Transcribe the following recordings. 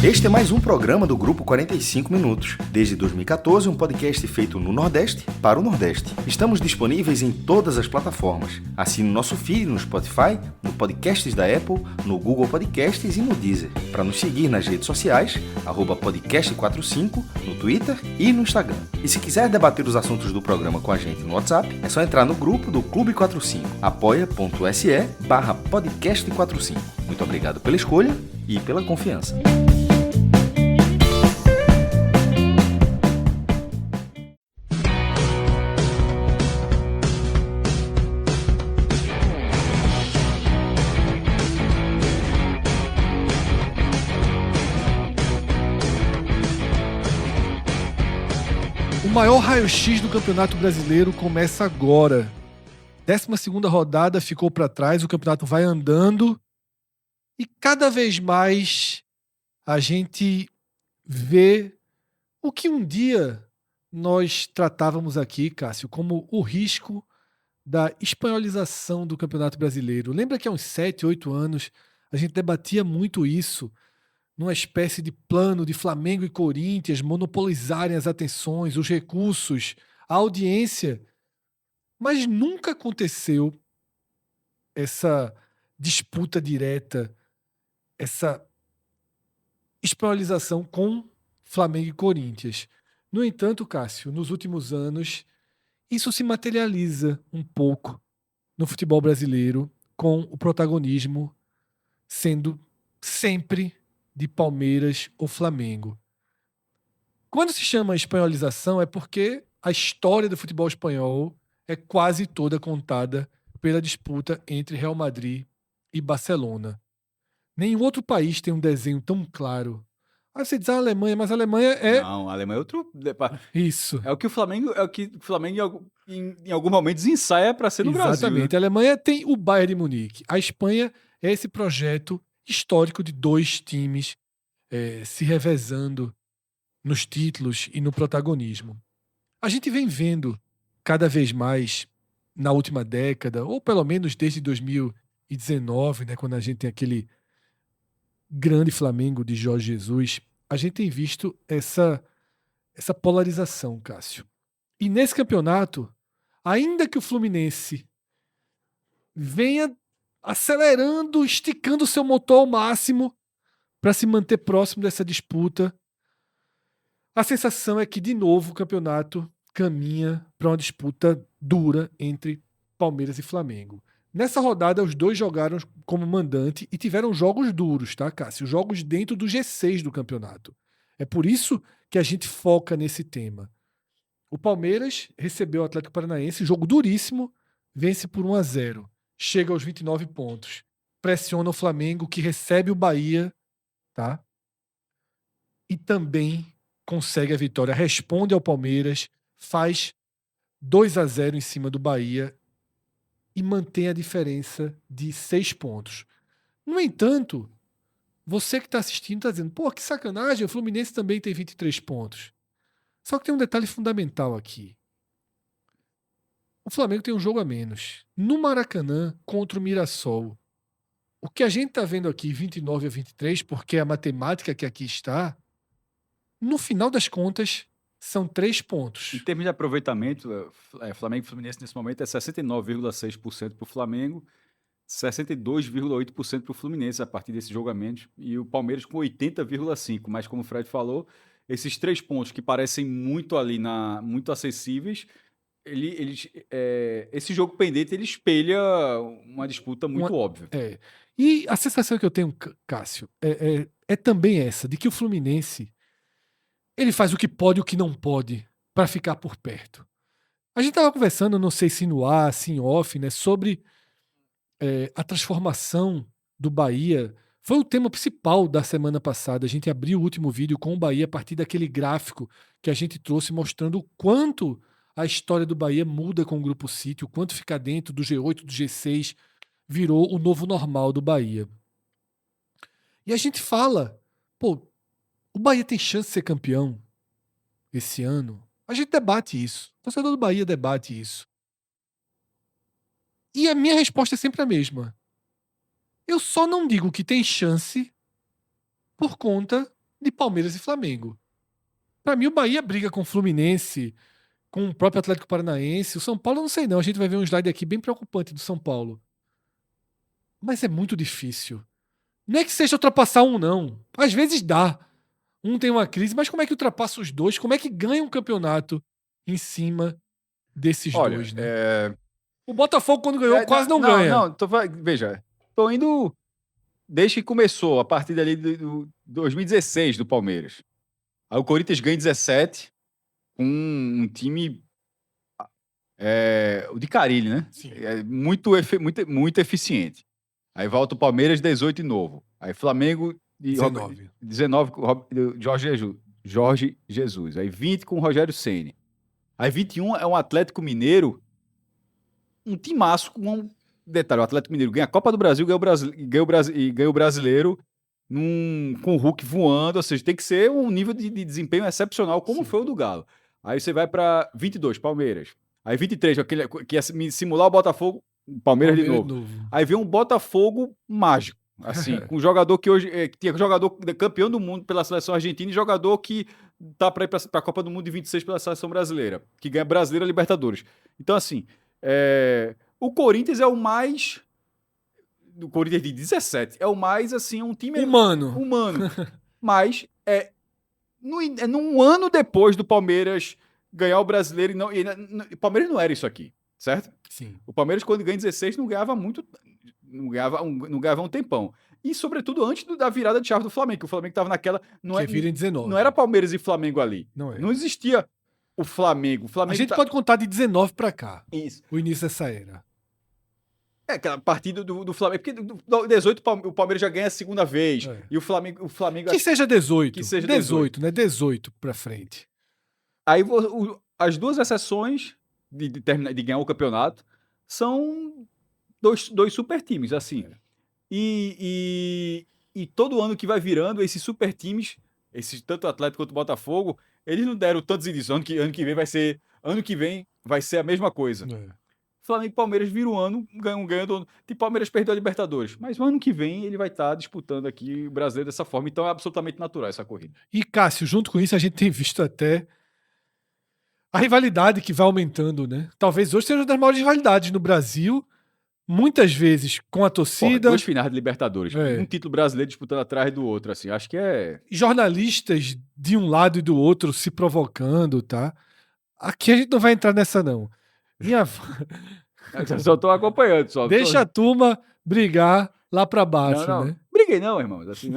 Este é mais um programa do Grupo 45 Minutos. Desde 2014, um podcast feito no Nordeste para o Nordeste. Estamos disponíveis em todas as plataformas. Assine o nosso feed no Spotify, no Podcasts da Apple, no Google Podcasts e no Deezer. Para nos seguir nas redes sociais, @podcast45, no Twitter e no Instagram. E se quiser debater os assuntos do programa com a gente no WhatsApp, é só entrar no grupo do Clube 45, apoia.se/podcast45. Muito obrigado pela escolha e pela confiança. O maior raio-x do Campeonato Brasileiro começa agora. 12ª rodada ficou para trás, o campeonato vai andando e cada vez mais a gente vê o que um dia nós tratávamos aqui, Cássio, como o risco da espanholização do Campeonato Brasileiro. Lembra que há uns 7, 8 anos a gente debatia muito isso, numa espécie de plano de Flamengo e Corinthians monopolizarem as atenções, os recursos, a audiência, mas nunca aconteceu essa disputa direta, essa espanholização com Flamengo e Corinthians. No entanto, Cássio, nos últimos anos, isso se materializa um pouco no futebol brasileiro, com o protagonismo sendo sempre de Palmeiras ou Flamengo. Quando se chama espanholização é porque a história do futebol espanhol é quase toda contada pela disputa entre Real Madrid e Barcelona. Nenhum outro país tem um desenho tão claro. Aí você diz a Alemanha, mas a Alemanha é... Não, a Alemanha é outro... Isso. É o que o Flamengo em algum momento ensaia para ser no Brasil. Exatamente. Né? A Alemanha tem o Bayern de Munique. A Espanha é esse projeto histórico de dois times se revezando nos títulos e no protagonismo. A gente vem vendo cada vez mais na última década, ou pelo menos desde 2019, né, quando a gente tem aquele grande Flamengo de Jorge Jesus, a gente tem visto essa polarização, Cássio. E nesse campeonato, ainda que o Fluminense venha acelerando, esticando o seu motor ao máximo para se manter próximo dessa disputa, a sensação é que, de novo, o campeonato caminha para uma disputa dura entre Palmeiras e Flamengo. Nessa rodada, os dois jogaram como mandante e tiveram jogos duros, tá, Cássio? Jogos dentro do G6 do campeonato. É por isso que a gente foca nesse tema. O Palmeiras recebeu o Atlético Paranaense, jogo duríssimo, vence por 1-0. Chega aos 29 pontos. Pressiona o Flamengo, que recebe o Bahia, tá? E também consegue a vitória. Responde ao Palmeiras, faz 2-0 em cima do Bahia e mantém a diferença de 6 pontos. No entanto, você que está assistindo está dizendo, pô, que sacanagem, o Fluminense também tem 23 pontos. Só que tem um detalhe fundamental aqui. O Flamengo tem um jogo a menos. No Maracanã, contra o Mirassol. O que a gente está vendo aqui, 29-23, porque a matemática que aqui está, no final das contas, são 3 pontos. Em termos de aproveitamento, Flamengo e Fluminense nesse momento é 69,6% para o Flamengo, 62,8% para o Fluminense a partir desse jogo a menos, e o Palmeiras com 80,5%. Mas como o Fred falou, esses 3 pontos que parecem muito ali, muito acessíveis, esse jogo pendente ele espelha uma disputa muito óbvia. E a sensação que eu tenho, Cássio, é também essa, de que o Fluminense ele faz o que pode e o que não pode para ficar por perto. A gente estava conversando, não sei se no ar, se em off, né, sobre a transformação do Bahia. Foi o tema principal da semana passada. A gente abriu o último vídeo com o Bahia a partir daquele gráfico que a gente trouxe mostrando o quanto a história do Bahia muda com o Grupo City, o quanto ficar dentro do G8, do G6, virou o novo normal do Bahia. E a gente fala, pô, o Bahia tem chance de ser campeão esse ano? A gente debate isso. O torcedor do Bahia debate isso. E a minha resposta é sempre a mesma. Eu só não digo que tem chance por conta de Palmeiras e Flamengo. Para mim, o Bahia briga com o Fluminense, com o próprio Atlético Paranaense. O São Paulo, eu não sei não. A gente vai ver um slide aqui bem preocupante do São Paulo. Mas é muito difícil. Não é que seja ultrapassar um, não. Às vezes dá. Um tem uma crise, mas como é que ultrapassa os dois? Como é que ganha um campeonato em cima desses Olha, dois, né? O Botafogo, quando ganhou, quase não não ganha. Não, veja, tô indo desde que começou, a partir dali do 2016 do Palmeiras. Aí o Corinthians ganha 17 com um time o de Carille, né? Sim. Muito eficiente. Aí volta o Palmeiras 18 de novo. Aí Flamengo 19 com Jorge Jesus. Aí 20 com o Rogério Ceni. Aí 21 é um Atlético Mineiro, um timaço com um detalhe. O Atlético Mineiro ganha a Copa do Brasil, ganha o Brasileiro com o Hulk voando. Ou seja, tem que ser um nível de desempenho excepcional, como foi o do Galo. Aí você vai para 22, Palmeiras. Aí 23, que ia simular o Botafogo, Palmeiras de novo. Aí vem um Botafogo mágico. Assim, com um jogador que hoje tinha jogador campeão do mundo pela seleção argentina e jogador que tá para ir para a Copa do Mundo de 26 pela seleção brasileira, que ganha Brasileira e Libertadores. Então, assim, o Corinthians é o mais. O Corinthians de 17 é o mais, assim, um time humano. Mas num ano depois do Palmeiras ganhar o Brasileiro o Palmeiras não era isso aqui, certo? Sim. O Palmeiras, quando ganha 16, não ganhava muito. Não ganhava um tempão. E, sobretudo, antes da virada de chave do Flamengo, que o Flamengo estava naquela. Vira em 19. Não era Palmeiras e Flamengo ali. Não existia o Flamengo. A gente pode contar de 19 para cá. Isso. O início dessa era. Aquela partida do Flamengo. Porque do 18 o Palmeiras já ganha a segunda vez. E o Flamengo. Que seja 18. Que seja 18, né? 18 para frente. Aí as duas exceções de ganhar o campeonato são dois super times, assim. E todo ano que vai virando, esses super times, tanto o Atlético quanto o Botafogo, eles não deram tantos indícios. Ano que vem vai ser a mesma coisa. Flamengo e Palmeiras viram um ano, ganhando. Tipo, Palmeiras perdeu a Libertadores. Mas o ano que vem ele vai estar disputando aqui o brasileiro dessa forma. Então é absolutamente natural essa corrida. E, Cássio, junto com isso, a gente tem visto até a rivalidade que vai aumentando, né? Talvez hoje seja uma das maiores rivalidades no Brasil. Muitas vezes com a torcida. 2 finais de Libertadores. Um título brasileiro disputando atrás do outro, assim. Acho que jornalistas de um lado e do outro se provocando, tá? Aqui a gente não vai entrar nessa, não. Eu só tô acompanhando. Deixa a turma brigar lá pra baixo, não. né? Briguei não, irmãos. Assim,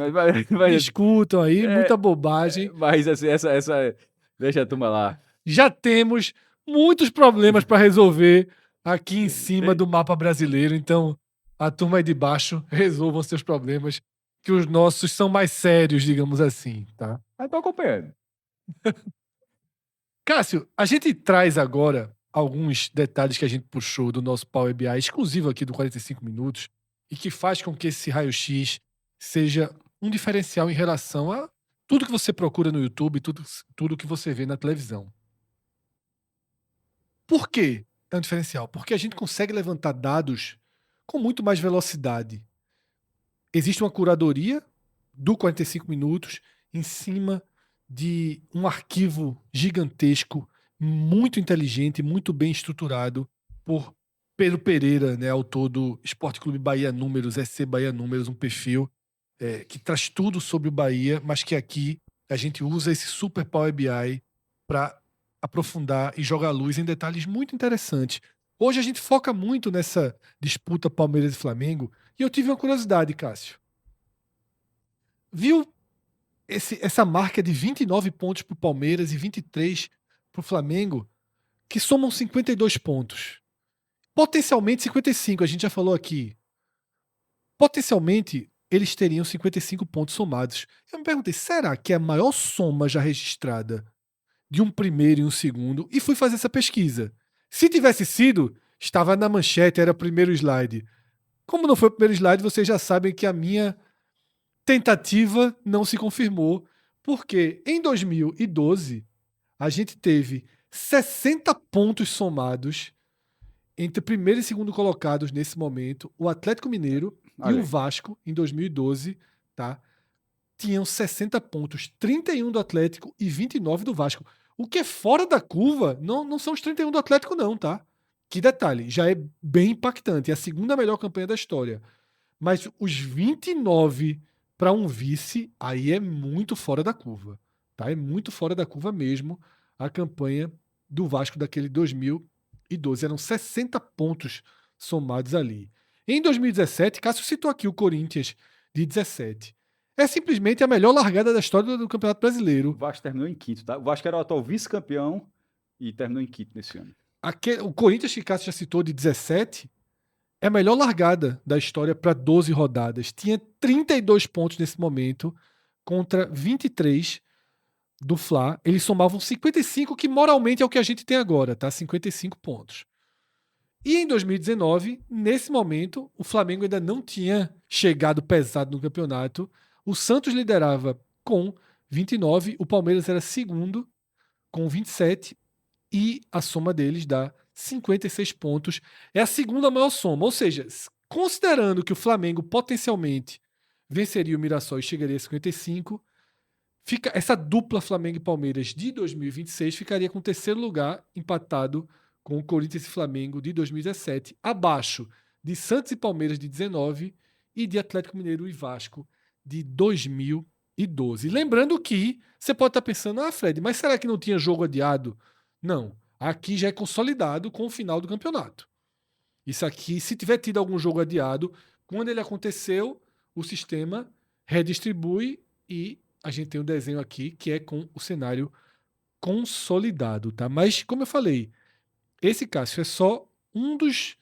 Discutam aí, muita bobagem. Mas assim, essa... Deixa a turma lá. Já temos muitos problemas para resolver aqui em cima do mapa brasileiro, então a turma aí de baixo resolvam seus problemas, que os nossos são mais sérios, digamos assim, tá? Mas tô acompanhando. Cássio, a gente traz agora alguns detalhes que a gente puxou do nosso Power BI exclusivo aqui do 45 Minutos e que faz com que esse raio-x seja um diferencial em relação a tudo que você procura no YouTube, tudo que você vê na televisão. Por quê é um diferencial? Porque a gente consegue levantar dados com muito mais velocidade. Existe uma curadoria do 45 Minutos em cima de um arquivo gigantesco, muito inteligente, muito bem estruturado por Pedro Pereira, né, autor do Esporte Clube Bahia Números, SC Bahia Números, um perfil que traz tudo sobre o Bahia, mas que aqui a gente usa esse Super Power BI para aprofundar e jogar luz em detalhes muito interessantes. Hoje a gente foca muito nessa disputa Palmeiras e Flamengo e eu tive uma curiosidade, Cássio. Viu essa marca de 29 pontos para o Palmeiras e 23 para o Flamengo, que somam 52 pontos. Potencialmente 55, a gente já falou aqui. Potencialmente eles teriam 55 pontos somados. Eu me perguntei, será que é a maior soma já registrada de um primeiro e um segundo? E fui fazer essa pesquisa. Se tivesse sido, estava na manchete, era o primeiro slide. Como não foi o primeiro slide, vocês já sabem que a minha tentativa não se confirmou, porque em 2012 a gente teve 60 pontos somados entre primeiro e segundo colocados nesse momento, o Atlético Mineiro e o Vasco em 2012, tá? tinham 60 pontos, 31 do Atlético e 29 do Vasco. O que é fora da curva não são os 31 do Atlético não, tá? Que detalhe, já é bem impactante. É a segunda melhor campanha da história. Mas os 29 para um vice, aí é muito fora da curva. Tá? É muito fora da curva mesmo a campanha do Vasco daquele 2012. Eram 60 pontos somados ali. Em 2017, Cássio citou aqui o Corinthians de 17. É simplesmente a melhor largada da história do Campeonato Brasileiro. O Vasco terminou em quinto, tá? O Vasco era o atual vice-campeão e terminou em quinto nesse ano. O Corinthians, que Cássio já citou, de 17, é a melhor largada da história para 12 rodadas. Tinha 32 pontos nesse momento contra 23 do Fla. Eles somavam 55, que moralmente é o que a gente tem agora, tá? 55 pontos. E em 2019, nesse momento, o Flamengo ainda não tinha chegado pesado no campeonato. O Santos liderava com 29, o Palmeiras era segundo com 27 e a soma deles dá 56 pontos. É a segunda maior soma, ou seja, considerando que o Flamengo potencialmente venceria o Mirassol e chegaria a 55, essa dupla Flamengo e Palmeiras de 2026 ficaria com o terceiro lugar empatado com o Corinthians e Flamengo de 2017, abaixo de Santos e Palmeiras de 19 e de Atlético Mineiro e Vasco de 2012. Lembrando que você pode estar pensando, Fred, mas será que não tinha jogo adiado? Não, aqui já é consolidado com o final do campeonato. Isso aqui, se tiver tido algum jogo adiado, quando ele aconteceu, o sistema redistribui e a gente tem um desenho aqui que é com o cenário consolidado, tá? Mas, como eu falei, esse, Cássio, é só um dos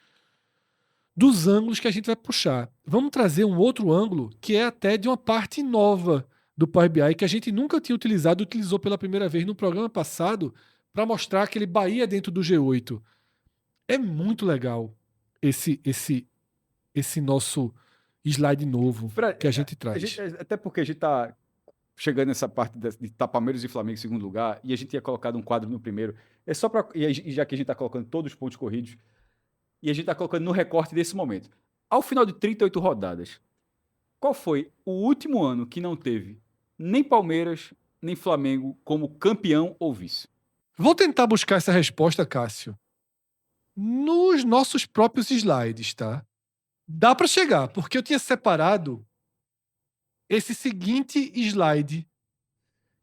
ângulos que a gente vai puxar. Vamos trazer um outro ângulo que é até de uma parte nova do Power BI que a gente nunca tinha utilizado, utilizou pela primeira vez no programa passado para mostrar aquele Bahia dentro do G8. É muito legal esse nosso slide novo que a gente traz. Até porque a gente está chegando nessa parte de estar Palmeiras e Flamengo em segundo lugar, e a gente tinha colocado um quadro no primeiro. É só para. E já que a gente está colocando todos os pontos corridos, e a gente está colocando no recorte desse momento. Ao final de 38 rodadas, qual foi o último ano que não teve nem Palmeiras, nem Flamengo como campeão ou vice? Vou tentar buscar essa resposta, Cássio, nos nossos próprios slides, tá? Dá para chegar, porque eu tinha separado esse seguinte slide,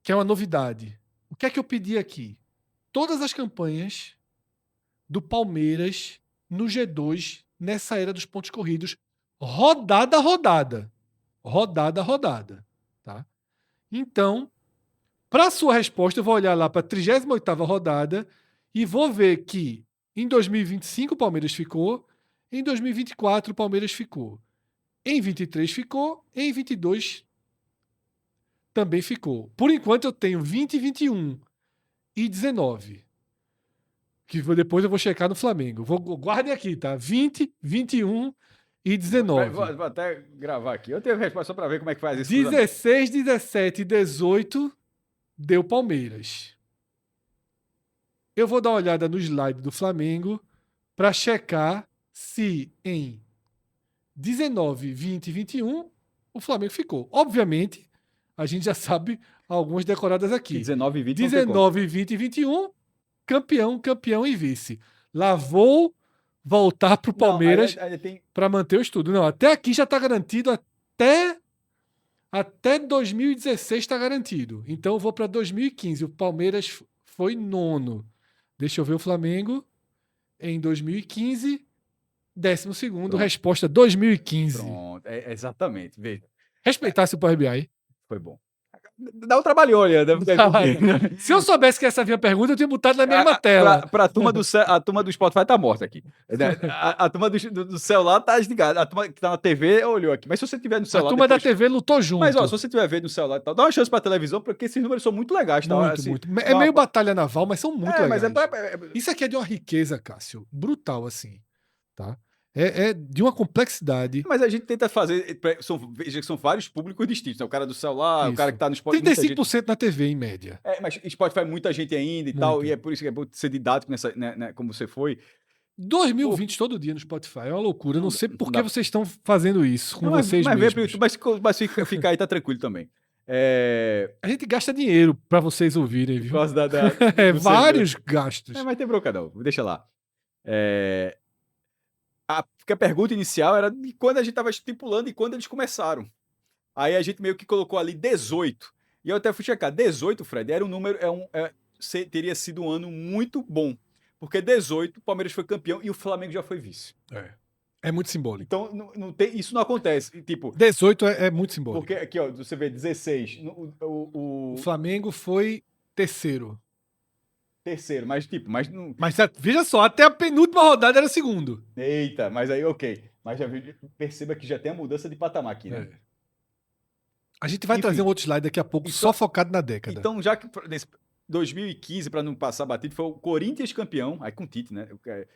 que é uma novidade. O que é que eu pedi aqui? Todas as campanhas do Palmeiras no G2 nessa era dos pontos corridos, rodada a rodada. Rodada a rodada. Tá? Então, para sua resposta, eu vou olhar lá para a 38ª rodada e vou ver que em 2025 o Palmeiras ficou, em 2024 o Palmeiras ficou, em 23 ficou, em 22 também ficou. Por enquanto eu tenho 20, 21 e 19. Que depois eu vou checar no Flamengo. Guardem aqui, tá? 20, 21 e 19. Vou até gravar aqui. Eu tenho a resposta só para ver como é que faz isso. 16, 17 e 18 deu Palmeiras. Eu vou dar uma olhada no slide do Flamengo para checar se em 19, 20 e 21 o Flamengo ficou. Obviamente, a gente já sabe algumas decoradas aqui. 19, 20, 19, 20 e 21, campeão e vice. Lá vou voltar pro Palmeiras para manter o estudo. Não, até aqui já está garantido, até 2016 está garantido. Então eu vou para 2015. O Palmeiras foi nono. Deixa eu ver o Flamengo em 2015, 12º. Pronto. Resposta 2015. Pronto, exatamente. Veja. Respeitasse o Power BI. Foi bom. Dá um trabalho, olha. Se eu soubesse que essa vinha a pergunta, eu tinha botado na mesma tela. A turma do Spotify tá morta aqui. A turma do celular tá desligada. A turma que tá na TV olhou aqui. Mas se você tiver no celular... A turma da TV lutou junto. Mas, ó, se você tiver vendo no celular e tal, dá uma chance pra televisão, porque esses números são muito legais. Tá? Muito. É meio batalha naval, mas são muito legais. Mas Isso aqui é de uma riqueza, Cássio. Brutal, assim. Tá? É de uma complexidade. Mas a gente tenta fazer... São vários públicos distintos. Né? O cara do celular, isso. O cara que tá no Spotify... 35% na TV, em média. Mas Spotify muita gente ainda e tal. E é por isso que é bom ser didático nessa, né, como você foi. 2020 todo dia no Spotify. É uma loucura. Eu não sei por que vocês estão fazendo isso com vocês mesmos. Mas se ficar aí, tá tranquilo também. A gente gasta dinheiro pra vocês ouvirem, Por viu? causa Vários gastos. Não, mas tem bronca não, deixa lá. Porque a pergunta inicial era de quando a gente estava estipulando e quando eles começaram. Aí a gente meio que colocou ali 18. E eu até fui checar. 18, Fred, era um número. Teria sido um ano muito bom. Porque 18, o Palmeiras foi campeão e o Flamengo já foi vice. É muito simbólico. Então, isso não acontece. Tipo, 18 é muito simbólico. porque aqui, ó, você vê 16. O Flamengo foi terceiro. Terceiro, mas tipo, mas veja só, até a penúltima rodada era segundo. Eita, mas aí ok. Mas perceba que já tem a mudança de patamar aqui, né? A gente vai trazer um outro slide daqui a pouco, só focado na década. Então, já que 2015, para não passar batido, foi o Corinthians campeão, aí com o Tite, né?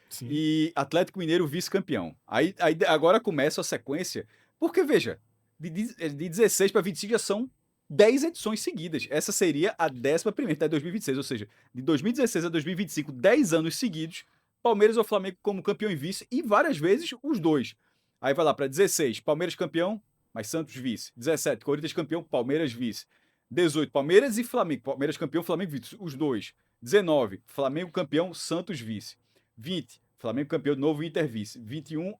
Sim. E Atlético Mineiro vice-campeão. Aí agora começa a sequência, porque veja, de 16 para 25 já são 10 edições seguidas. Essa seria a 11ª, até 2026, ou seja, de 2016 a 2025, 10 anos seguidos, Palmeiras ou Flamengo como campeão e vice, e várias vezes os dois. Aí vai lá para 16, Palmeiras campeão, mas Santos vice. 17, Corinthians campeão, Palmeiras vice. 18, Palmeiras e Flamengo. Palmeiras campeão, Flamengo vice. Os dois. 19, Flamengo campeão, Santos vice. 20, Flamengo campeão, novo Inter vice. 21,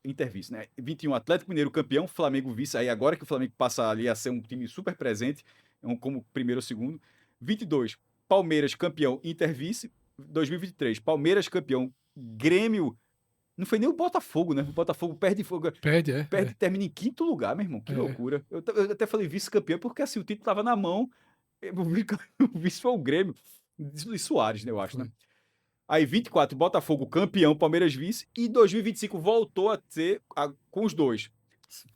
Inter vice, né? 21, Atlético Mineiro campeão, Flamengo vice. Aí agora que o Flamengo passa ali a ser um time super presente, como primeiro ou segundo. 22, Palmeiras campeão, Inter vice. 2023, Palmeiras campeão, Grêmio. Não foi nem o Botafogo, né? O Botafogo perde, termina em 5º lugar, meu irmão. Que loucura. Eu até falei vice-campeão, porque assim, o título tava na mão. O vice foi o Grêmio. Luiz Soares, né? Eu acho, né? Aí 24, Botafogo campeão, Palmeiras vice. E 2025 voltou a ter com os dois.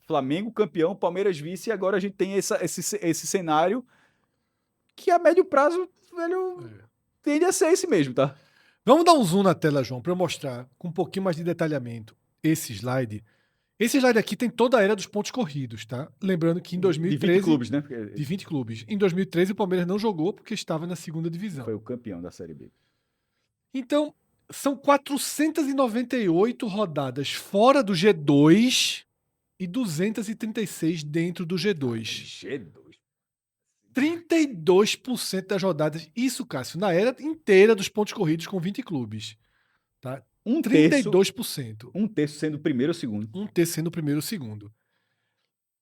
Flamengo campeão, Palmeiras vice. E agora a gente tem esse cenário que a médio prazo, velho, tende a ser esse mesmo, tá? Vamos dar um zoom na tela, João, para eu mostrar com um pouquinho mais de detalhamento esse slide. Esse slide aqui tem toda a era dos pontos corridos, tá? Lembrando que em 2013... De 20 clubes, né? De 20 clubes. Em 2013, o Palmeiras não jogou porque estava na 2ª divisão. Foi o campeão da Série B. Então, são 498 rodadas fora do G2 e 236 dentro do G2. G2? 32% das rodadas. Isso, Cássio, na era inteira dos pontos corridos com 20 clubes. Tá? 32%. Um terço sendo o primeiro ou segundo. Um terço sendo o primeiro ou segundo.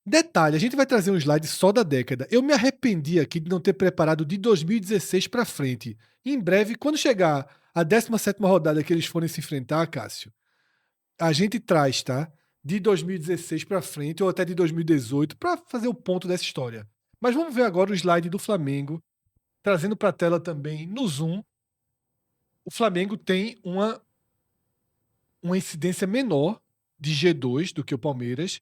Detalhe, a gente vai trazer um slide só da década. Eu me arrependi aqui de não ter preparado de 2016 para frente. E em breve, quando chegar a 17ª rodada que eles forem se enfrentar, Cássio, a gente traz, tá? De 2016 para frente ou até de 2018 para fazer o ponto dessa história. Mas vamos ver agora o slide do Flamengo, trazendo para a tela também no Zoom. O Flamengo tem uma incidência menor de G2 do que o Palmeiras.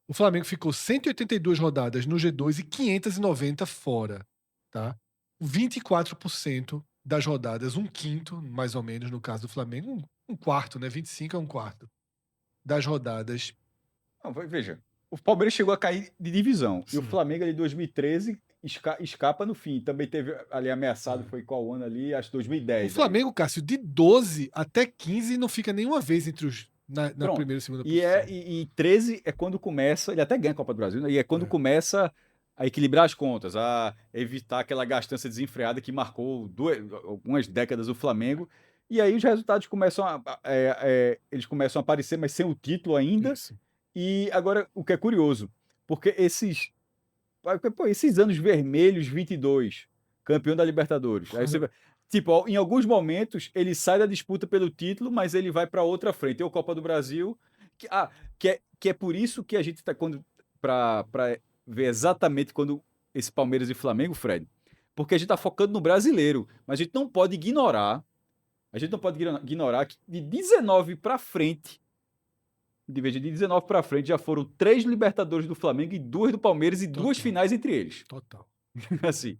O Flamengo ficou 182 rodadas no G2 e 590 fora. Tá? 24% das rodadas, 1/5, mais ou menos, no caso do Flamengo, um quarto, né? 25 é um quarto das rodadas. Não, veja, o Palmeiras chegou a cair de divisão. Sim. E o Flamengo ali em 2013 escapa no fim. Também teve ali ameaçado, foi qual ano ali? Acho que 2010. O Flamengo, aí. Cássio, de 12 até 15 não fica nenhuma vez entre os na primeira e segunda posição. E 13 é quando começa, ele até ganha a Copa do Brasil, né? E é quando começa a equilibrar as contas, a evitar aquela gastança desenfreada que marcou algumas décadas o Flamengo. E aí os resultados começam eles começam a aparecer, mas sem o título ainda. Isso. E agora, o que é curioso, porque esses anos vermelhos, 22, campeão da Libertadores. Aí você, tipo, em alguns momentos ele sai da disputa pelo título, mas ele vai para outra frente. Tem a Copa do Brasil, que é por isso que a gente está para ver exatamente quando esse Palmeiras e Flamengo, Fred, porque a gente está focando no brasileiro, mas a gente não pode ignorar que de 19 para frente, de 19 para frente, já foram 3 Libertadores do Flamengo e 2 do Palmeiras e Total. 2 finais entre eles. Total. Assim.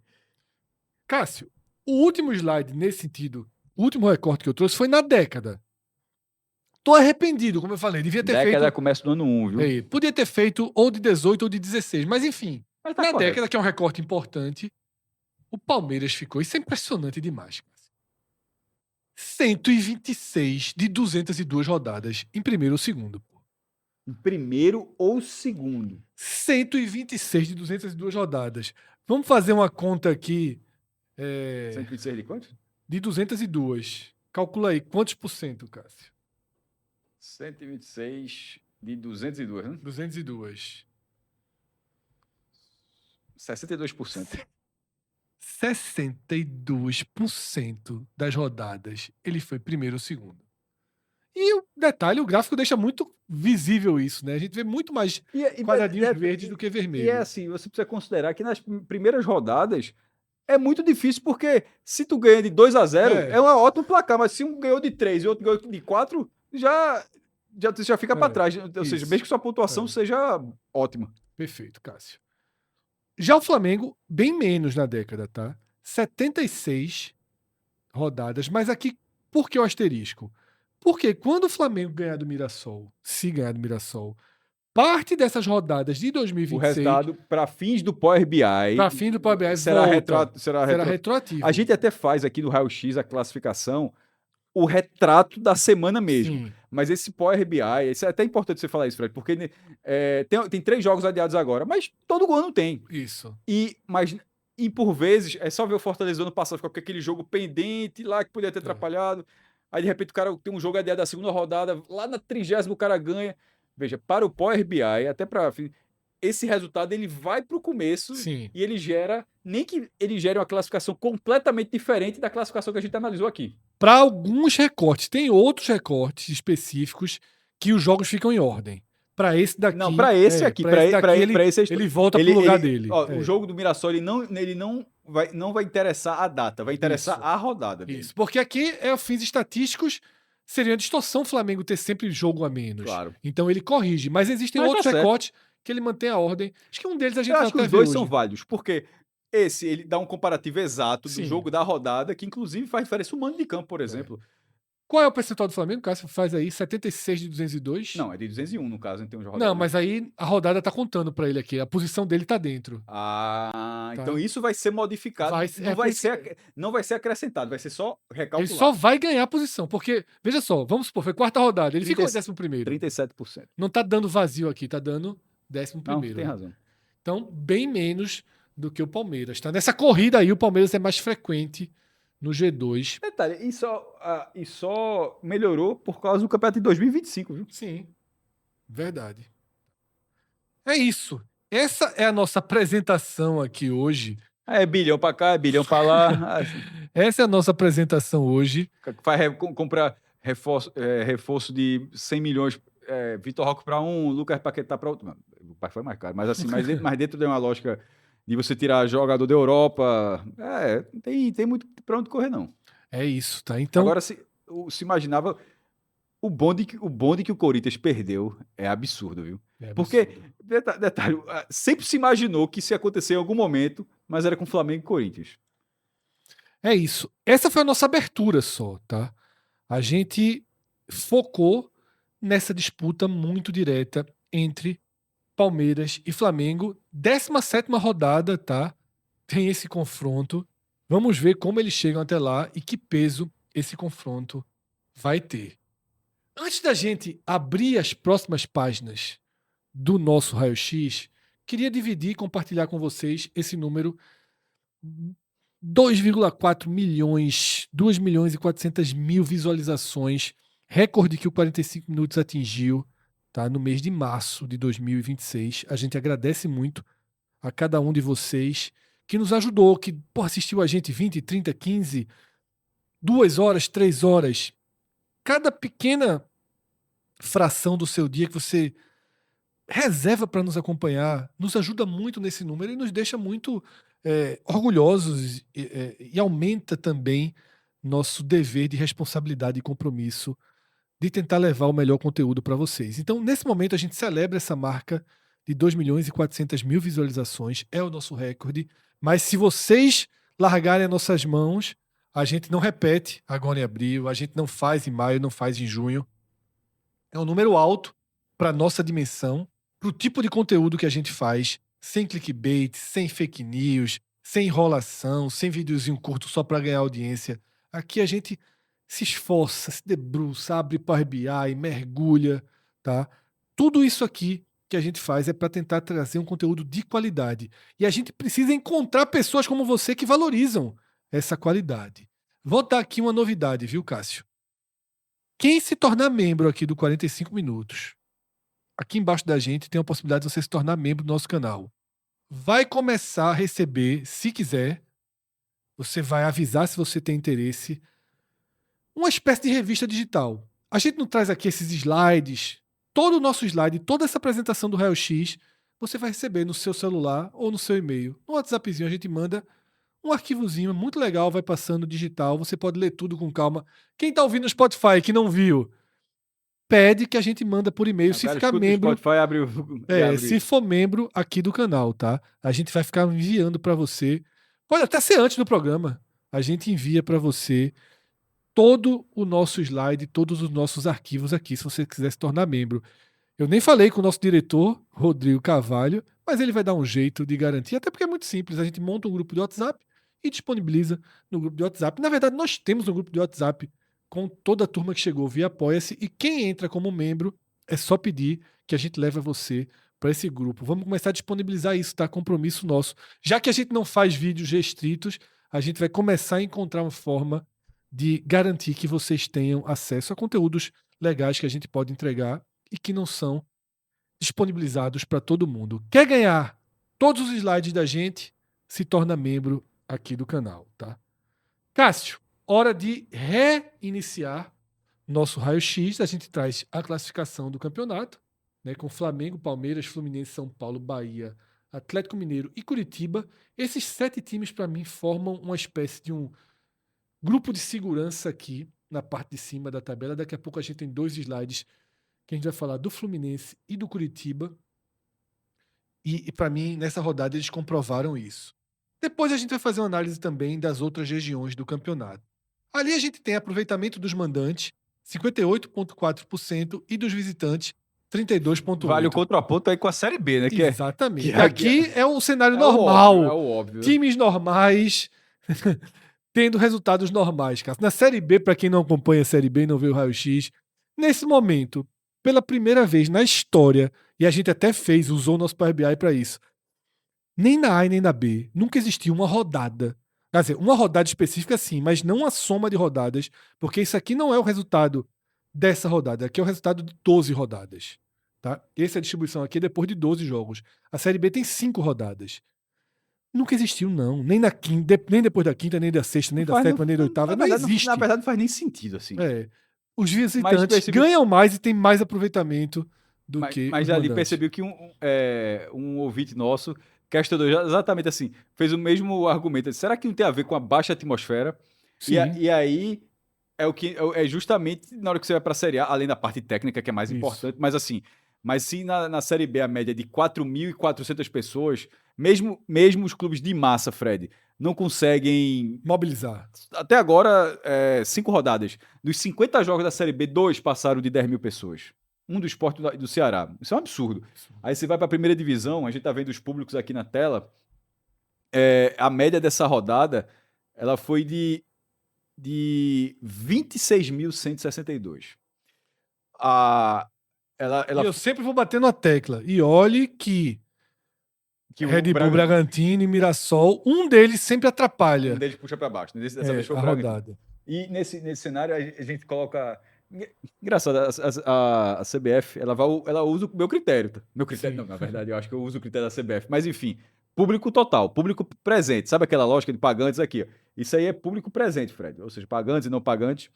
Cássio, o último slide nesse sentido, o último recorte que eu trouxe foi na década. Tô arrependido, como eu falei, devia ter feito... Década começa no ano 1, viu? Podia ter feito ou de 18 ou de 16, mas enfim, mas na década, que é um recorte importante, o Palmeiras ficou, isso é impressionante demais, 126 de 202 rodadas em primeiro ou segundo. Em primeiro ou segundo? 126 de 202 rodadas. Vamos fazer uma conta aqui 126 de quanto? de 202. Calcula aí, quantos por cento, Cássio? 126 de 202, né? 202. 62%. 62% das rodadas ele foi primeiro ou segundo. E o detalhe, o gráfico deixa muito visível isso, né? A gente vê muito mais quadradinhos verdes do que vermelhos. E é assim, você precisa considerar que nas primeiras rodadas é muito difícil, porque se tu ganha de 2-0, é um ótimo placar, mas se um ganhou de 3 e outro ganhou de 4, já fica para trás. Ou seja, mesmo que sua pontuação seja ótima. Perfeito, Cássio. Já o Flamengo, bem menos na década, tá? 76 rodadas, mas aqui, por que o asterisco? Porque quando o Flamengo ganhar do Mirassol, se ganhar do Mirassol, parte dessas rodadas de 2026... O resultado, para fins do Power BI... Para fins do Power BI, será retroativo. A gente até faz aqui no Raio X a classificação, o retrato da semana mesmo. Sim. Mas esse Power BI, isso é até importante você falar isso, Fred, porque tem 3 jogos adiados agora, mas todo ano tem. Isso. E por vezes, é só ver o Fortaleza ano passado, com aquele jogo pendente lá que podia ter atrapalhado. Aí, de repente, o cara tem um jogo adiado da segunda rodada, lá na 30ª o cara ganha. Veja, para o Power BI, até para... Esse resultado, ele vai para o começo. Sim. E ele gera... Nem que ele gere uma classificação completamente diferente da classificação que a gente analisou aqui. Para alguns recortes. Tem outros recortes específicos que os jogos ficam em ordem. Para esse daqui... Não, para esse aqui. Ele volta para o lugar dele. O jogo do Mirassol, ele não vai interessar a data, vai interessar a rodada dele. Isso, porque aqui fins estatísticos, seria uma distorção o Flamengo ter sempre jogo a menos. Claro. Então ele corrige. Mas existem outros recortes que ele mantém a ordem. Acho que um deles a gente vai até ver. Eu acho que os dois são válidos, porque ele dá um comparativo exato do jogo da rodada, que inclusive faz diferença o mando de campo, por exemplo. Qual é o percentual do Flamengo, Cássio? Faz aí 76 de 202? Não, é de 201 no caso, então Não, mas aí a rodada tá contando para ele aqui. A posição dele tá dentro. Então isso vai ser modificado. Não vai ser acrescentado, vai ser só recalculado. Ele só vai ganhar a posição, porque, veja só, vamos supor, foi quarta rodada, ele ficou em 11º. 37%. Não tá dando vazio aqui, tá dando 11º. Não, tem razão. Então, bem menos do que o Palmeiras, tá? Nessa corrida aí, o Palmeiras é mais frequente no G2. Detalhe, e só melhorou por causa do campeonato de 2025, viu? Sim, verdade. É isso. Essa é a nossa apresentação aqui hoje. É bilhão pra cá, é bilhão pra lá. Essa é a nossa apresentação hoje. Compra reforço de 100 milhões, Vitor Roque pra um, Lucas Paquetá pra outro. O pai foi mais caro, mas assim, mas dentro de uma lógica de você tirar jogador da Europa, tem muito pra onde correr, não. É isso, tá? Então... Agora, se imaginava... O bonde que o Corinthians perdeu é absurdo, viu? Porque, detalhe, sempre se imaginou que isso ia acontecer em algum momento, mas era com Flamengo e Corinthians. É isso. Essa foi a nossa abertura só, tá? A gente focou nessa disputa muito direta entre Palmeiras e Flamengo. 17ª rodada, tá? Tem esse confronto. Vamos ver como eles chegam até lá e que peso esse confronto vai ter. Antes da gente abrir as próximas páginas do nosso Raio X, queria dividir e compartilhar com vocês esse número: 2,4 milhões, 2 milhões e 400 mil visualizações, recorde que o 45 Minutos atingiu, tá, no mês de março de 2026. A gente agradece muito a cada um de vocês que nos ajudou, que assistiu a gente 20, 30, 15, 2 horas, 3 horas. Cada pequena fração do seu dia que você reserva para nos acompanhar nos ajuda muito nesse número e nos deixa muito orgulhosos e aumenta também nosso dever de responsabilidade e compromisso de tentar levar o melhor conteúdo para vocês. Então, nesse momento, a gente celebra essa marca de 2 milhões e 400 mil visualizações, é o nosso recorde, mas se vocês largarem as nossas mãos, a gente não repete agora em abril, a gente não faz em maio, não faz em junho. É um número alto para nossa dimensão, para o tipo de conteúdo que a gente faz, sem clickbait, sem fake news, sem enrolação, sem videozinho curto só para ganhar audiência. Aqui a gente se esforça, se debruça, abre Power BI, mergulha, tá? Tudo isso aqui que a gente faz é para tentar trazer um conteúdo de qualidade. E a gente precisa encontrar pessoas como você que valorizam essa qualidade. Vou dar aqui uma novidade, viu, Cássio? Quem se tornar membro aqui do 45 Minutos, aqui embaixo da gente tem a possibilidade de você se tornar membro do nosso canal. Vai começar a receber, se quiser, você vai avisar se você tem interesse, uma espécie de revista digital. A gente não traz aqui esses slides, todo o nosso slide, toda essa apresentação do Raio X, você vai receber no seu celular ou no seu e-mail. No WhatsAppzinho a gente manda um arquivozinho muito legal, vai passando digital, você pode ler tudo com calma. Quem está ouvindo no Spotify que não viu, pede que a gente manda por e-mail. Se ficar membro, Spotify, abre. se for membro aqui do canal, tá? A gente vai ficar enviando para você. Pode até ser antes do programa. A gente envia para você todo o nosso slide, todos os nossos arquivos aqui, se você quiser se tornar membro. Eu nem falei com o nosso diretor, Rodrigo Carvalho, mas ele vai dar um jeito de garantir, até porque é muito simples. A gente monta um grupo de WhatsApp e disponibiliza no grupo de WhatsApp. Na verdade, nós temos um grupo de WhatsApp com toda a turma que chegou via Apoia-se, e quem entra como membro é só pedir que a gente leve você para esse grupo. Vamos começar a disponibilizar isso, tá? Compromisso nosso. Já que a gente não faz vídeos restritos, a gente vai começar a encontrar uma forma de garantir que vocês tenham acesso a conteúdos legais que a gente pode entregar e que não são disponibilizados para todo mundo. Quer ganhar todos os slides da gente? Se torna membro aqui do canal, tá? Cássio, hora de reiniciar nosso raio-x. A gente traz a classificação do campeonato, né, com Flamengo, Palmeiras, Fluminense, São Paulo, Bahia, Atlético Mineiro e Curitiba. Esses 7 times, para mim, formam uma espécie de um grupo de segurança aqui na parte de cima da tabela. Daqui a pouco a gente tem 2 slides que a gente vai falar do Fluminense e do Curitiba. E para mim, nessa rodada, eles comprovaram isso. Depois a gente vai fazer uma análise também das outras regiões do campeonato. Ali a gente tem aproveitamento dos mandantes, 58,4%, e dos visitantes, 32,8%. Vale o contraponto aí com a Série B, né? Exatamente. Aqui é o cenário normal. É o óbvio. Times normais tendo resultados normais, cara. Na Série B, para quem não acompanha a Série B e não vê o raio-x, nesse momento, pela primeira vez na história, e a gente até usou o nosso Power BI para isso, nem na A e nem na B, nunca existiu uma rodada. Quer dizer, uma rodada específica sim, mas não a soma de rodadas, porque isso aqui não é o resultado dessa rodada, aqui é o resultado de 12 rodadas. Tá? Essa distribuição aqui é depois de 12 jogos. A Série B tem 5 rodadas. Nunca existiu, não. Nem na quinta, nem depois da quinta, nem da sexta, nem da sétima, nem da oitava. Não existe. Na verdade, não faz nem sentido, assim. Os visitantes ganham mais e tem mais aproveitamento do que. Mas ali percebeu que um ouvinte nosso questionou exatamente assim, fez o mesmo argumento. Será que não tem a ver com a baixa atmosfera? Sim. E aí é justamente na hora que você vai para a Série A, além da parte técnica, que é mais importante, mas assim. Mas se na Série B a média é de 4.400 pessoas, mesmo os clubes de massa, Fred, não conseguem mobilizar. Até agora, 5 rodadas. Dos 50 jogos da Série B, 2 passaram de 10 mil pessoas. Um do Sport do Ceará. Isso é um absurdo. Aí você vai para a primeira divisão, a gente tá vendo os públicos aqui na tela. A média dessa rodada, ela foi de 26.162. Eu sempre vou batendo a tecla. E olhe que Red Bull, Bragantino e Mirassol, um deles sempre atrapalha. Um deles puxa para baixo. Dessa vez foi a rodada. E nesse cenário, a gente coloca... Engraçado, a CBF, ela usa o meu critério. Tá? Meu critério, não, na verdade, eu acho que eu uso o critério da CBF. Mas, enfim, público total, público presente. Sabe aquela lógica de pagantes aqui? Ó? Isso aí é público presente, Fred. Ou seja, pagantes e não pagantes.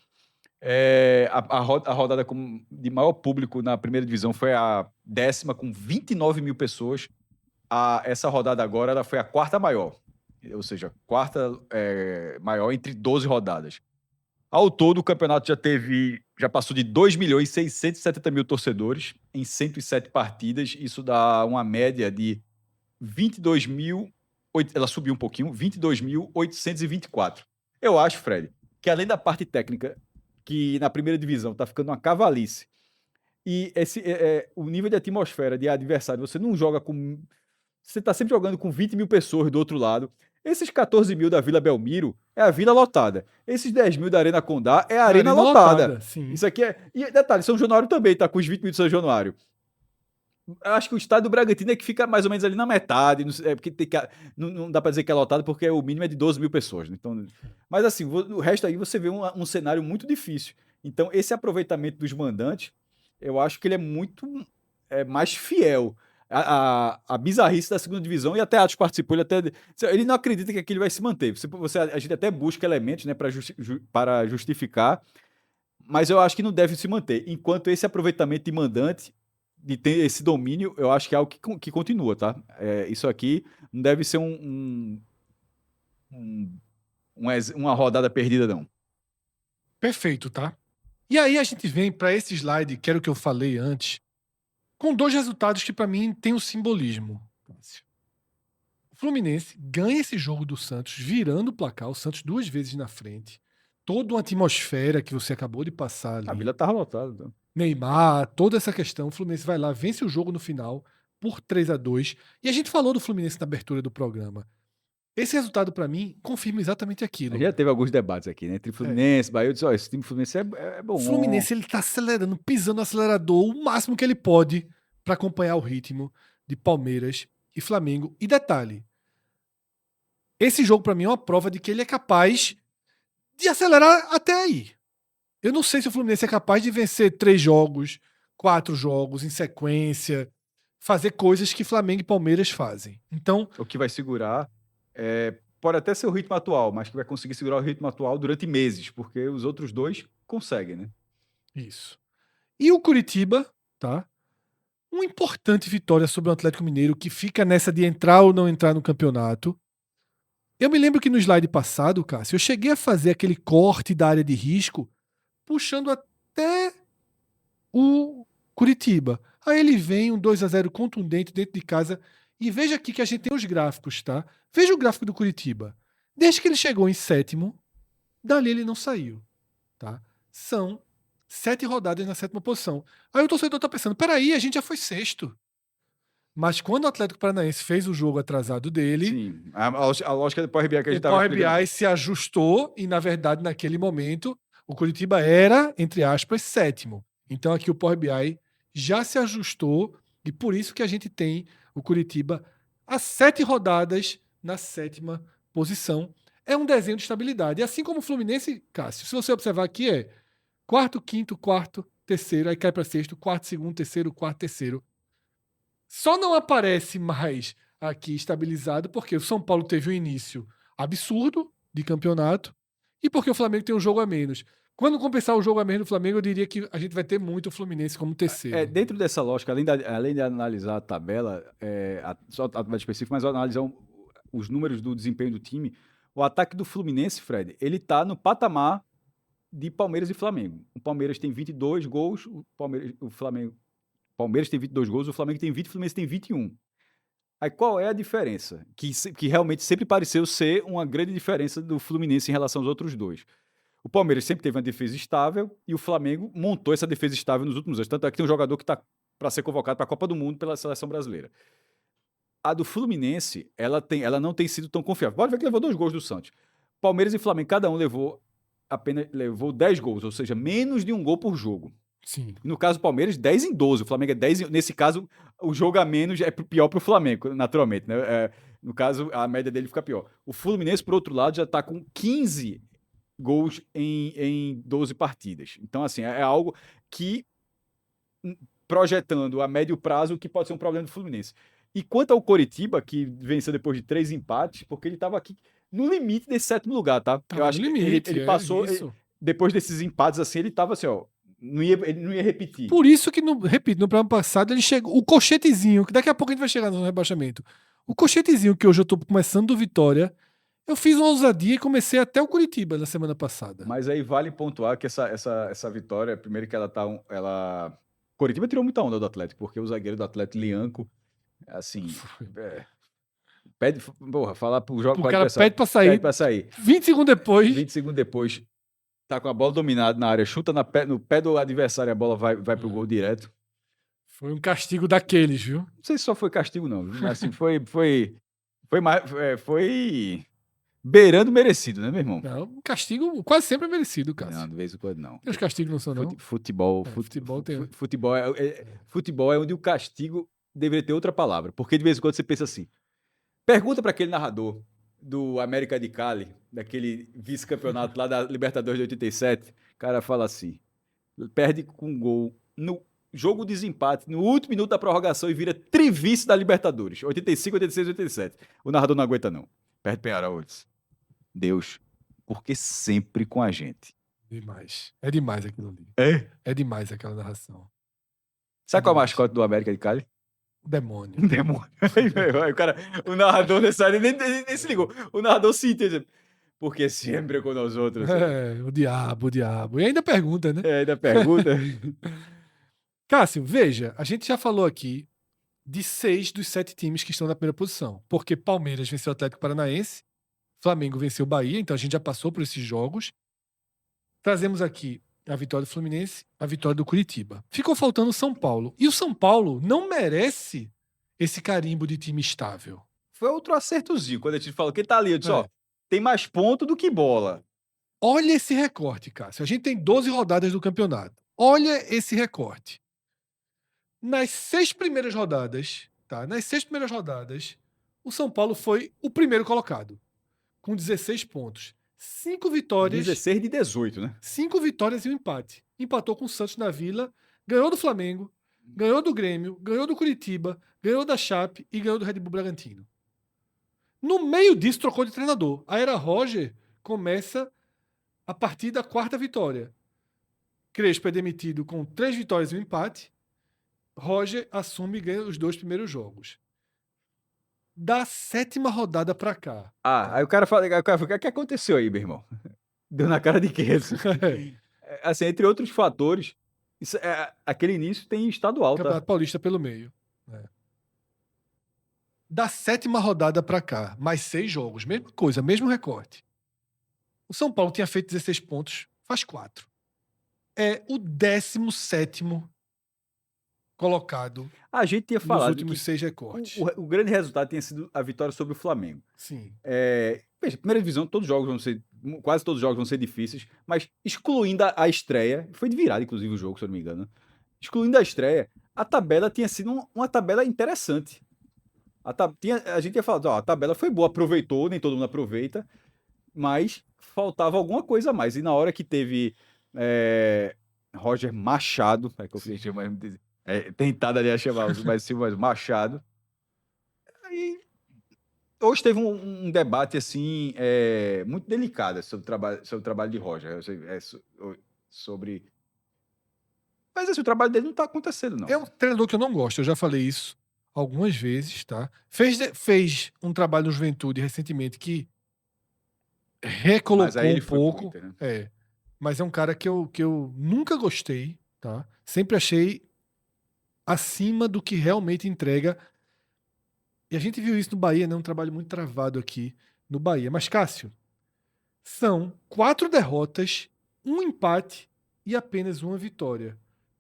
A rodada de maior público na primeira divisão foi a 10ª, com 29 mil pessoas. Essa rodada agora ela foi a 4ª maior. Ou seja, 4ª maior entre 12 rodadas. Ao todo, o campeonato já passou de 2.670.000 torcedores em 107 partidas. Isso dá uma média de 22.000... Ela subiu um pouquinho, 22.824. Eu acho, Fred, que além da parte técnica, que na primeira divisão está ficando uma cavalice, e o nível de atmosfera de adversário, você não joga com... Você está sempre jogando com 20 mil pessoas do outro lado. Esses 14 mil da Vila Belmiro é a Vila lotada. Esses 10 mil da Arena Condá é a Arena lotada. Sim. Isso aqui E detalhe, São Januário também está com os 20 mil de São Januário. Eu acho que o estádio do Bragantino é que fica mais ou menos ali na metade, porque não dá para dizer que é lotado, porque o mínimo é de 12 mil pessoas. Né? Então, mas assim, o resto aí você vê um cenário muito difícil. Então, esse aproveitamento dos mandantes, eu acho que ele é muito mais fiel à bizarrice da segunda divisão, e até Atos participou, ele não acredita que aquilo vai se manter. A gente até busca elementos, né, para justificar, mas eu acho que não deve se manter. Enquanto esse aproveitamento de mandante, de ter esse domínio, eu acho que é algo que continua, tá? Isso aqui não deve ser uma rodada perdida, não. Perfeito, tá? E aí a gente vem para esse slide, que era o que eu falei antes, com 2 resultados que para mim tem um simbolismo. O Fluminense ganha esse jogo do Santos, virando o placar, o Santos 2 vezes na frente. Toda uma atmosfera que você acabou de passar ali. A Vila tava lotada. Então. Neymar, toda essa questão. O Fluminense vai lá, vence o jogo no final por 3-2. E a gente falou do Fluminense na abertura do programa. Esse resultado, para mim, confirma exatamente aquilo. A gente já teve alguns debates aqui, né? Entre Fluminense, Bahia. Eu disse, esse time Fluminense é bom. O Fluminense, ele tá acelerando, pisando no acelerador o máximo que ele pode para acompanhar o ritmo de Palmeiras e Flamengo. E detalhe, esse jogo para mim é uma prova de que ele é capaz de acelerar até aí. Eu não sei se o Fluminense é capaz de vencer 3 jogos, 4 jogos em sequência, fazer coisas que Flamengo e Palmeiras fazem. Então, o que vai segurar pode até ser o ritmo atual, mas que vai conseguir segurar o ritmo atual durante meses, porque os outros 2 conseguem, né? Isso. E o Curitiba, tá? Uma importante vitória sobre o Atlético Mineiro, que fica nessa de entrar ou não entrar no campeonato. Eu me lembro que no slide passado, Cássio, eu cheguei a fazer aquele corte da área de risco, puxando até o Curitiba. Aí ele vem, um 2-0 contundente dentro de casa. E veja aqui que a gente tem os gráficos, tá? Veja o gráfico do Curitiba. Desde que ele chegou em 7º, dali ele não saiu, tá? São 7 rodadas na 7ª posição. Aí o torcedor tá pensando, peraí, a gente já foi 6º. Mas quando o Atlético Paranaense fez o jogo atrasado dele... Sim, a lógica do Power BI que a gente estava explicando. O Power BI se ajustou e, na verdade, naquele momento, o Curitiba era, entre aspas, 7º. Então aqui o Power BI já se ajustou e por isso que a gente tem o Curitiba a 7 rodadas na 7ª posição. É um desenho de estabilidade. E assim como o Fluminense, Cássio, se você observar aqui é 4º, 5º, 4º, 3º, aí cai para 6º, 4º, 2º, 3º, 4º, 3º. Só não aparece mais aqui estabilizado porque o São Paulo teve um início absurdo de campeonato e porque o Flamengo tem um jogo a menos. Quando compensar o jogo a menos do Flamengo, eu diria que a gente vai ter muito o Fluminense como terceiro. Dentro dessa lógica, além de analisar a tabela, só a tabela específica, mas analisar os números do desempenho do time, o ataque do Fluminense, Fred, ele tá no patamar de Palmeiras e Flamengo. O Palmeiras tem 22 gols, Palmeiras tem 22 gols, o Flamengo tem 20, o Fluminense tem 21. Aí qual é a diferença? Que realmente sempre pareceu ser uma grande diferença do Fluminense em relação aos outros 2. O Palmeiras sempre teve uma defesa estável e o Flamengo montou essa defesa estável nos últimos anos. Tanto é que tem um jogador que está para ser convocado para a Copa do Mundo pela seleção brasileira. A do Fluminense, ela não tem sido tão confiável. Pode ver que levou 2 gols do Santos. Palmeiras e Flamengo, cada um levou 10 gols, ou seja, menos de 1 gol por jogo. Sim. No caso do Palmeiras, 10 em 12. O Flamengo é 10 nesse caso, o jogo a menos é pior para o Flamengo, naturalmente. Né? No caso, a média dele fica pior. O Fluminense, por outro lado, já está com 15 gols em 12 partidas. Então, assim, é algo que, projetando a médio prazo, que pode ser um problema do Fluminense. E quanto ao Coritiba, que venceu depois de 3 empates, porque ele estava aqui no limite desse 7º lugar, tá? Eu acho que ele passou... depois desses empates, assim, ele estava assim, ó... Ele não ia repetir. Por isso que, repito, no programa passado ele chegou. O colchetezinho, que daqui a pouco a gente vai chegar no rebaixamento. O colchetezinho que hoje eu tô começando do Vitória, eu fiz uma ousadia e comecei até o Curitiba na semana passada. Mas aí vale pontuar que essa vitória, primeiro que ela tá. Curitiba tirou muita onda do Atlético, porque o zagueiro do Atlético, Lianco, assim. Falar pro jogo. O cara pede pra sair. 20 segundos depois. Tá com a bola dominada na área, chuta no pé do adversário, a bola vai pro gol direto. Foi um castigo daqueles, viu? Não sei se só foi castigo, não. Mas assim, foi beirando merecido, né, meu irmão? Não, um castigo quase sempre é merecido, cara. Não, de vez em quando não. Os castigos não são, não? Futebol é onde o castigo deveria ter outra palavra, porque de vez em quando você pensa assim, pergunta para aquele narrador do América de Cali, daquele vice-campeonato lá da Libertadores de 87, o cara fala assim, perde com um gol no jogo de desempate, no último minuto da prorrogação e vira trivice da Libertadores, 85, 86, 87. O narrador não aguenta não. Perde Penharol, Deus, porque sempre com a gente. Demais. É demais aquilo ali. É demais aquela narração. Sabe qual é o mascote do América de Cali? O demônio. Um demônio. Aí, o narrador nessa área nem se ligou. O narrador se entende. Porque sempre com nós outros. O diabo. E ainda pergunta, né? Ainda pergunta. Cássio, veja, a gente já falou aqui de 6 dos 7 times que estão na primeira posição. Porque Palmeiras venceu o Atlético Paranaense, Flamengo venceu o Bahia, então a gente já passou por esses jogos. Trazemos aqui a vitória do Fluminense, a vitória do Curitiba. Ficou faltando o São Paulo. E o São Paulo não merece esse carimbo de time estável. Foi outro acertozinho, quando a gente falou que tá ali, eu disse, ó, tem mais ponto do que bola. Olha esse recorte, Cássio. A gente tem 12 rodadas do campeonato. Olha esse recorte. Nas 6 primeiras rodadas, o São Paulo foi o primeiro colocado, com 16 pontos. 5 vitórias. 16 de 18, né? 5 vitórias e um empate. Empatou com o Santos na Vila, ganhou do Flamengo, ganhou do Grêmio, ganhou do Curitiba, ganhou da Chape e ganhou do Red Bull Bragantino. No meio disso, trocou de treinador. A era Roger começa a partir da 4ª vitória. Crespo é demitido com 3 vitórias e um empate. Roger assume e ganha os 2 primeiros jogos. Da 7ª rodada pra cá. Aí o cara fala, o que aconteceu aí, meu irmão? Deu na cara de quê? Assim, entre outros fatores, aquele início tem estadual, Campeonato Paulista pelo meio. Da 7ª rodada pra cá, mais 6 jogos, mesma coisa, mesmo recorte. O São Paulo tinha feito 16 pontos, faz 4. É o 17º colocado. A gente tinha falado nos últimos 6 recortes. O grande resultado tinha sido a vitória sobre o Flamengo. Sim. Veja, primeira divisão, quase todos os jogos vão ser difíceis, mas excluindo a estreia, foi de virada, inclusive, o jogo, se eu não me engano. Excluindo a estreia, a tabela tinha sido uma tabela interessante. A gente tinha falado, a tabela foi boa, aproveitou, nem todo mundo aproveita, mas faltava alguma coisa a mais. E na hora que teve Roger Machado, que eu chamo tentado ali a chamar mas Machado. Aí, hoje teve um debate assim muito delicado sobre o trabalho de Roger, sobre... Mas assim, o trabalho dele não está acontecendo, não. É um treinador que eu não gosto, eu já falei isso algumas vezes, tá? Fez um trabalho no Juventude recentemente que recolocou um pouco. Inter, né? Mas é um cara que eu nunca gostei, tá? Sempre achei acima do que realmente entrega. E a gente viu isso no Bahia, né? Um trabalho muito travado aqui no Bahia. Mas, Cássio, são 4 derrotas, 1 empate e apenas 1 vitória.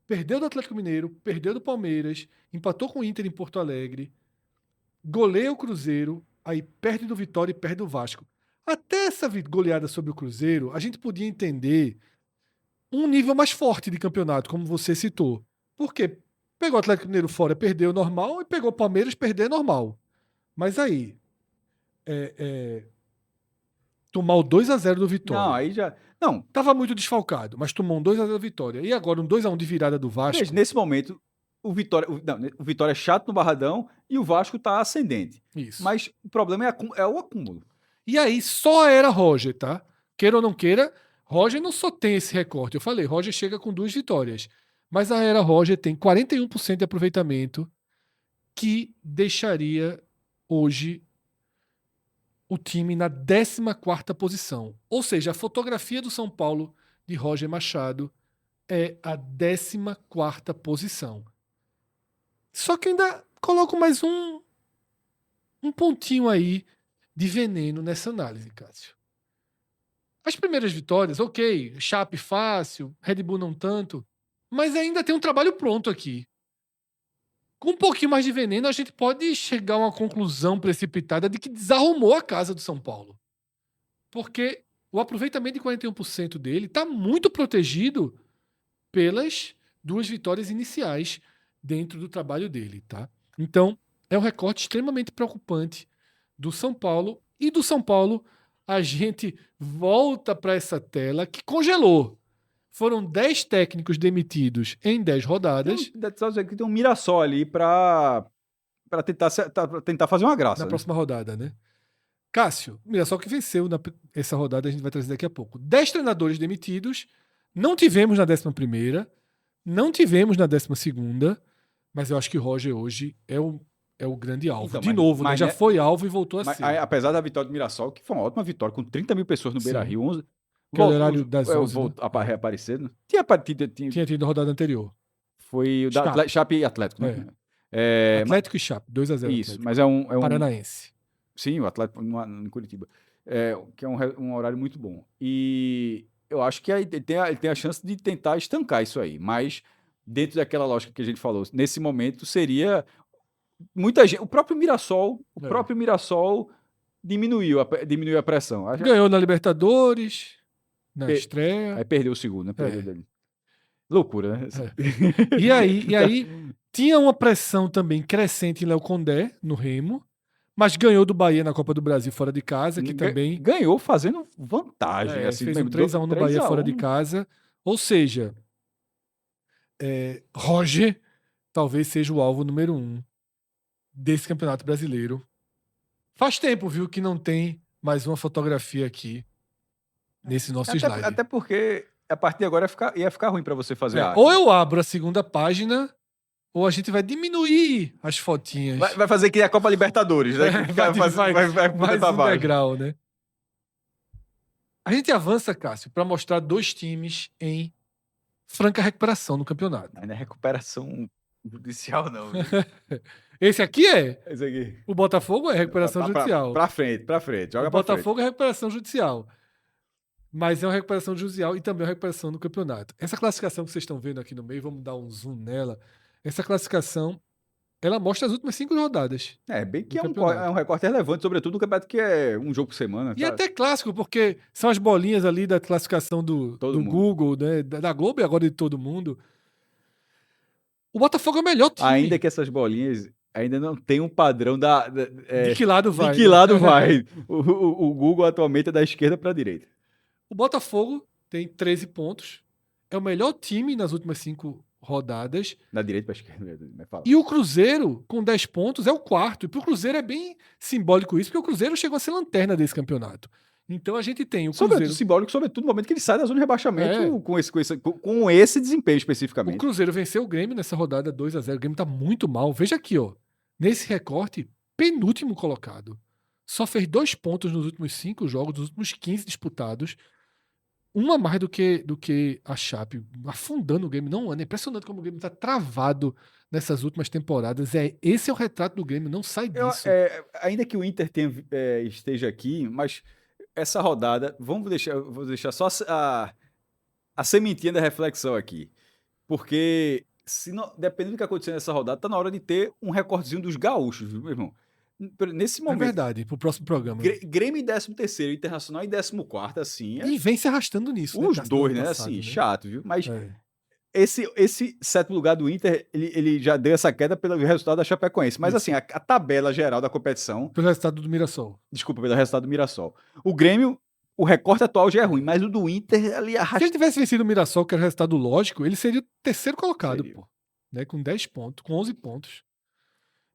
Perdeu do Atlético Mineiro, perdeu do Palmeiras, empatou com o Inter em Porto Alegre, goleia o Cruzeiro, aí perde do Vitória e perde do Vasco. Até essa goleada sobre o Cruzeiro, a gente podia entender um nível mais forte de campeonato, como você citou. Por quê? Pegou o Atlético Mineiro fora, perdeu normal, e pegou o Palmeiras, perder normal. Mas aí, tomar o 2-0 do Vitória. Não, aí já... Não. Tava muito desfalcado, mas tomou um 2-0 do Vitória. E agora um 2-1 de virada do Vasco. Veja, nesse momento, o Vitória é chato no Barradão e o Vasco tá ascendente. Isso. Mas o problema é o acúmulo. E aí, só era Roger, tá? Queira ou não queira, Roger não só tem esse recorte. Eu falei, Roger chega com 2 vitórias. Mas a era Roger tem 41% de aproveitamento, que deixaria hoje o time na 14ª posição. Ou seja, a fotografia do São Paulo de Roger Machado é a 14ª posição. Só que ainda coloco mais um pontinho aí de veneno nessa análise, Cássio. As primeiras vitórias, ok, Chape fácil, Red Bull não tanto, mas ainda tem um trabalho pronto aqui. Com um pouquinho mais de veneno, a gente pode chegar a uma conclusão precipitada de que desarrumou a casa do São Paulo. Porque o aproveitamento de 41% dele está muito protegido pelas 2 vitórias iniciais dentro do trabalho dele, tá? Então, é um recorte extremamente preocupante do São Paulo. E do São Paulo, a gente volta para essa tela que congelou. Foram 10 técnicos demitidos em 10 rodadas. Tem um Mirassol ali para tentar fazer uma graça. Na próxima rodada, né? Cássio, Mirassol que venceu essa rodada, a gente vai trazer daqui a pouco. 10 treinadores demitidos. Não tivemos na 11ª, não tivemos na 12ª, mas eu acho que Roger hoje é o grande alvo. Então, de novo, né? Já foi alvo e voltou a ser. Apesar da vitória do Mirassol, que foi uma ótima vitória, com 30 mil pessoas no Beira-Rio, 11. Que é o horário das 11, né? Reaparecer. Tinha tido a rodada anterior. Foi o da Chape e Atlético, né? Atlético e Chape, 2-0. Isso, Atlético. mas é um Paranaense. Sim, o Atlético em Curitiba. Que é um horário muito bom. E eu acho que ele tem a chance de tentar estancar isso aí. Mas, dentro daquela lógica que a gente falou, nesse momento seria muita gente. O próprio Mirassol diminuiu a pressão. Ganhou na Libertadores, na estreia. Aí perdeu o segundo, né? Perdeu dele. Loucura, né? E aí tinha uma pressão também crescente em Léo Condé, no Remo, mas ganhou do Bahia na Copa do Brasil fora de casa, que também... Ganhou fazendo vantagem. Assim, fez um 3-1 no Bahia fora de casa. Ou seja, Roger talvez seja o alvo número 1 desse Campeonato Brasileiro. Faz tempo, viu, que não tem mais uma fotografia aqui nesse nosso slide. Até porque a partir de agora ia ficar ruim para você fazer arte. Ou eu abro a segunda página, ou a gente vai diminuir as fotinhas. Vai fazer que é a Copa Libertadores, né? vai mais um degrau, né? A gente avança, Cássio, para mostrar 2 times em franca recuperação no campeonato. Não é recuperação judicial, não. Esse aqui é? Esse aqui. O Botafogo é recuperação judicial. Pra frente. Joga o Botafogo é recuperação judicial. Mas é uma recuperação judicial e também uma recuperação no campeonato. Essa classificação que vocês estão vendo aqui no meio, vamos dar um zoom nela. Essa classificação, ela mostra as últimas 5 rodadas. Bem que é um recorte relevante, sobretudo no campeonato que é um jogo por semana. E até clássico, porque são as bolinhas ali da classificação do Google, né, da Globo e agora de todo mundo. O Botafogo é o melhor time. Ainda que essas bolinhas ainda não tem um padrão de que lado vai. De que lado vai. O Google atualmente é da esquerda para a direita. O Botafogo tem 13 pontos. É o melhor time nas últimas 5 rodadas. Da direita para a esquerda. E o Cruzeiro, com 10 pontos, é o 4º. E para o Cruzeiro é bem simbólico isso, porque o Cruzeiro chegou a ser lanterna desse campeonato. Então a gente tem o Cruzeiro... Simbólico, sobretudo no momento que ele sai da zona de rebaixamento com esse desempenho especificamente. O Cruzeiro venceu o Grêmio nessa rodada 2-0. O Grêmio está muito mal. Veja aqui, ó. Nesse recorte, penúltimo colocado. Só fez 2 pontos nos últimos 5 jogos, dos últimos 15 disputados. Uma mais do que a Chape, afundando o Grêmio. Não, é impressionante como o Grêmio está travado nessas últimas temporadas. Esse é o retrato do Grêmio, não sai disso. Ainda que o Inter esteja aqui, mas essa rodada, vou deixar só a sementinha da reflexão aqui. Porque, dependendo do que acontecer nessa rodada, tá na hora de ter um recortezinho dos gaúchos, viu, meu irmão? Nesse momento. É verdade, pro próximo programa. Grêmio em 13º, Internacional em 14º, assim. E vem se arrastando nisso. Os dois, né? Passado, assim, né? Chato, viu? Mas esse 7º lugar do Inter, ele já deu essa queda pelo resultado da Chapecoense. Mas, assim, a tabela geral da competição... Pelo resultado do Mirassol. Desculpa, pelo resultado do Mirassol. O Grêmio, o recorte atual já é ruim, mas o do Inter, ali arrasta... Se ele tivesse vencido o Mirassol, que era o resultado lógico, ele seria o 3º colocado, pô. Né? Com 10 pontos, com 11 pontos.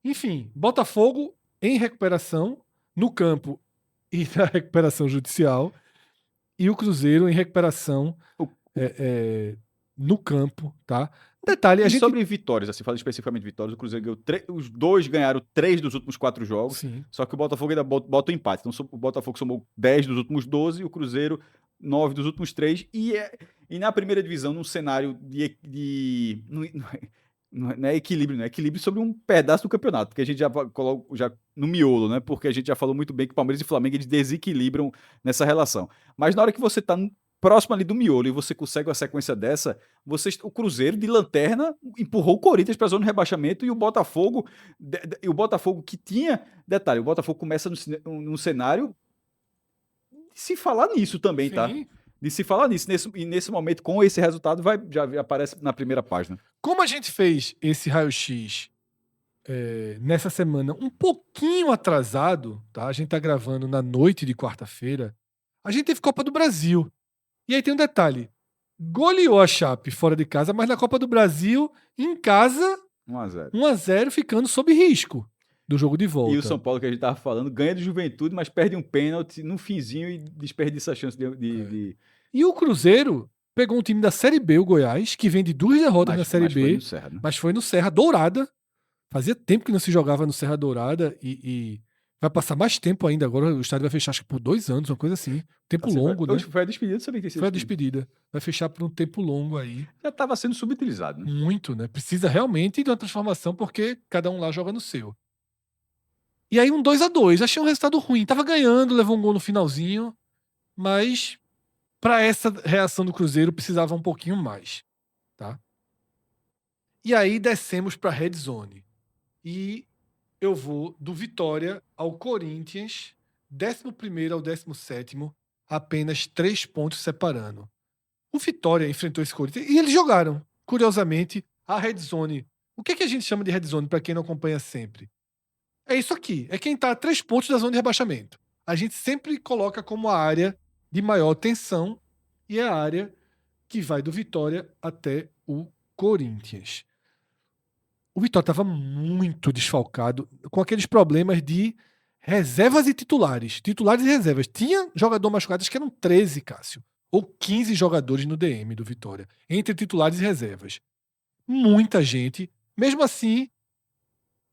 Enfim, Botafogo em recuperação no campo e na recuperação judicial, e o Cruzeiro em recuperação no campo, tá? Detalhe, sobre vitórias, assim, falando especificamente de vitórias, o Cruzeiro ganhou os dois ganharam 3 dos últimos 4 jogos, sim. Só que o Botafogo ainda bota o empate. Então o Botafogo somou 10 dos últimos 12 e o Cruzeiro 9 dos últimos 3, e na primeira divisão, num cenário não é equilíbrio, não é equilíbrio sobre um pedaço do campeonato, porque a gente já no miolo, né? Porque a gente já falou muito bem que Palmeiras e Flamengo eles desequilibram nessa relação. Mas na hora que você tá próximo ali do miolo e você consegue uma sequência dessa, o Cruzeiro de lanterna empurrou o Corinthians para a zona de rebaixamento, e o Botafogo que tinha, detalhe, o Botafogo começa num cenário de se falar nisso também, sim. Tá? De se falar nisso. E nesse momento, com esse resultado, já aparece na primeira página. Como a gente fez esse raio-x nessa semana um pouquinho atrasado, tá? A gente tá gravando na noite de quarta-feira. A gente teve Copa do Brasil. E aí tem um detalhe. Goleou a Chape fora de casa, mas na Copa do Brasil, em casa, 1-0. 1-0, ficando sob risco do jogo de volta. E o São Paulo, que a gente tava falando, ganha do Juventude, mas perde um pênalti no finzinho e desperdiça a chance de... E o Cruzeiro pegou um time da Série B, o Goiás, que vem de 2 derrotas na Série B. Foi no Serra, né? Mas foi no Serra Dourada. Fazia tempo que não se jogava no Serra Dourada e vai passar mais tempo ainda. Agora o estádio vai fechar, acho que por 2 anos, uma coisa assim. Tempo longo, né? Foi a despedida, sabia que Foi a despedida. Vai fechar por um tempo longo aí. Já estava sendo subutilizado, né? Muito, né? Precisa realmente de uma transformação, porque cada um lá joga no seu. E aí um 2-2. Achei um resultado ruim. Tava ganhando, levou um gol no finalzinho, mas para essa reação do Cruzeiro precisava um pouquinho mais, tá? E aí descemos para Red Zone. E eu vou do Vitória ao Corinthians, 11º ao 17º, apenas 3 pontos separando. O Vitória enfrentou esse Corinthians e eles jogaram, curiosamente, a Red Zone. O que é que a gente chama de Red Zone para quem não acompanha sempre? É isso aqui, é quem está a 3 pontos da zona de rebaixamento. A gente sempre coloca como a área de maior tensão e é a área que vai do Vitória até o Corinthians. O Vitória estava muito desfalcado, com aqueles problemas de reservas e titulares. Titulares e reservas. Tinha jogador machucado, acho que eram 13, Cássio. Ou 15 jogadores no DM do Vitória, entre titulares e reservas. Muita gente. Mesmo assim,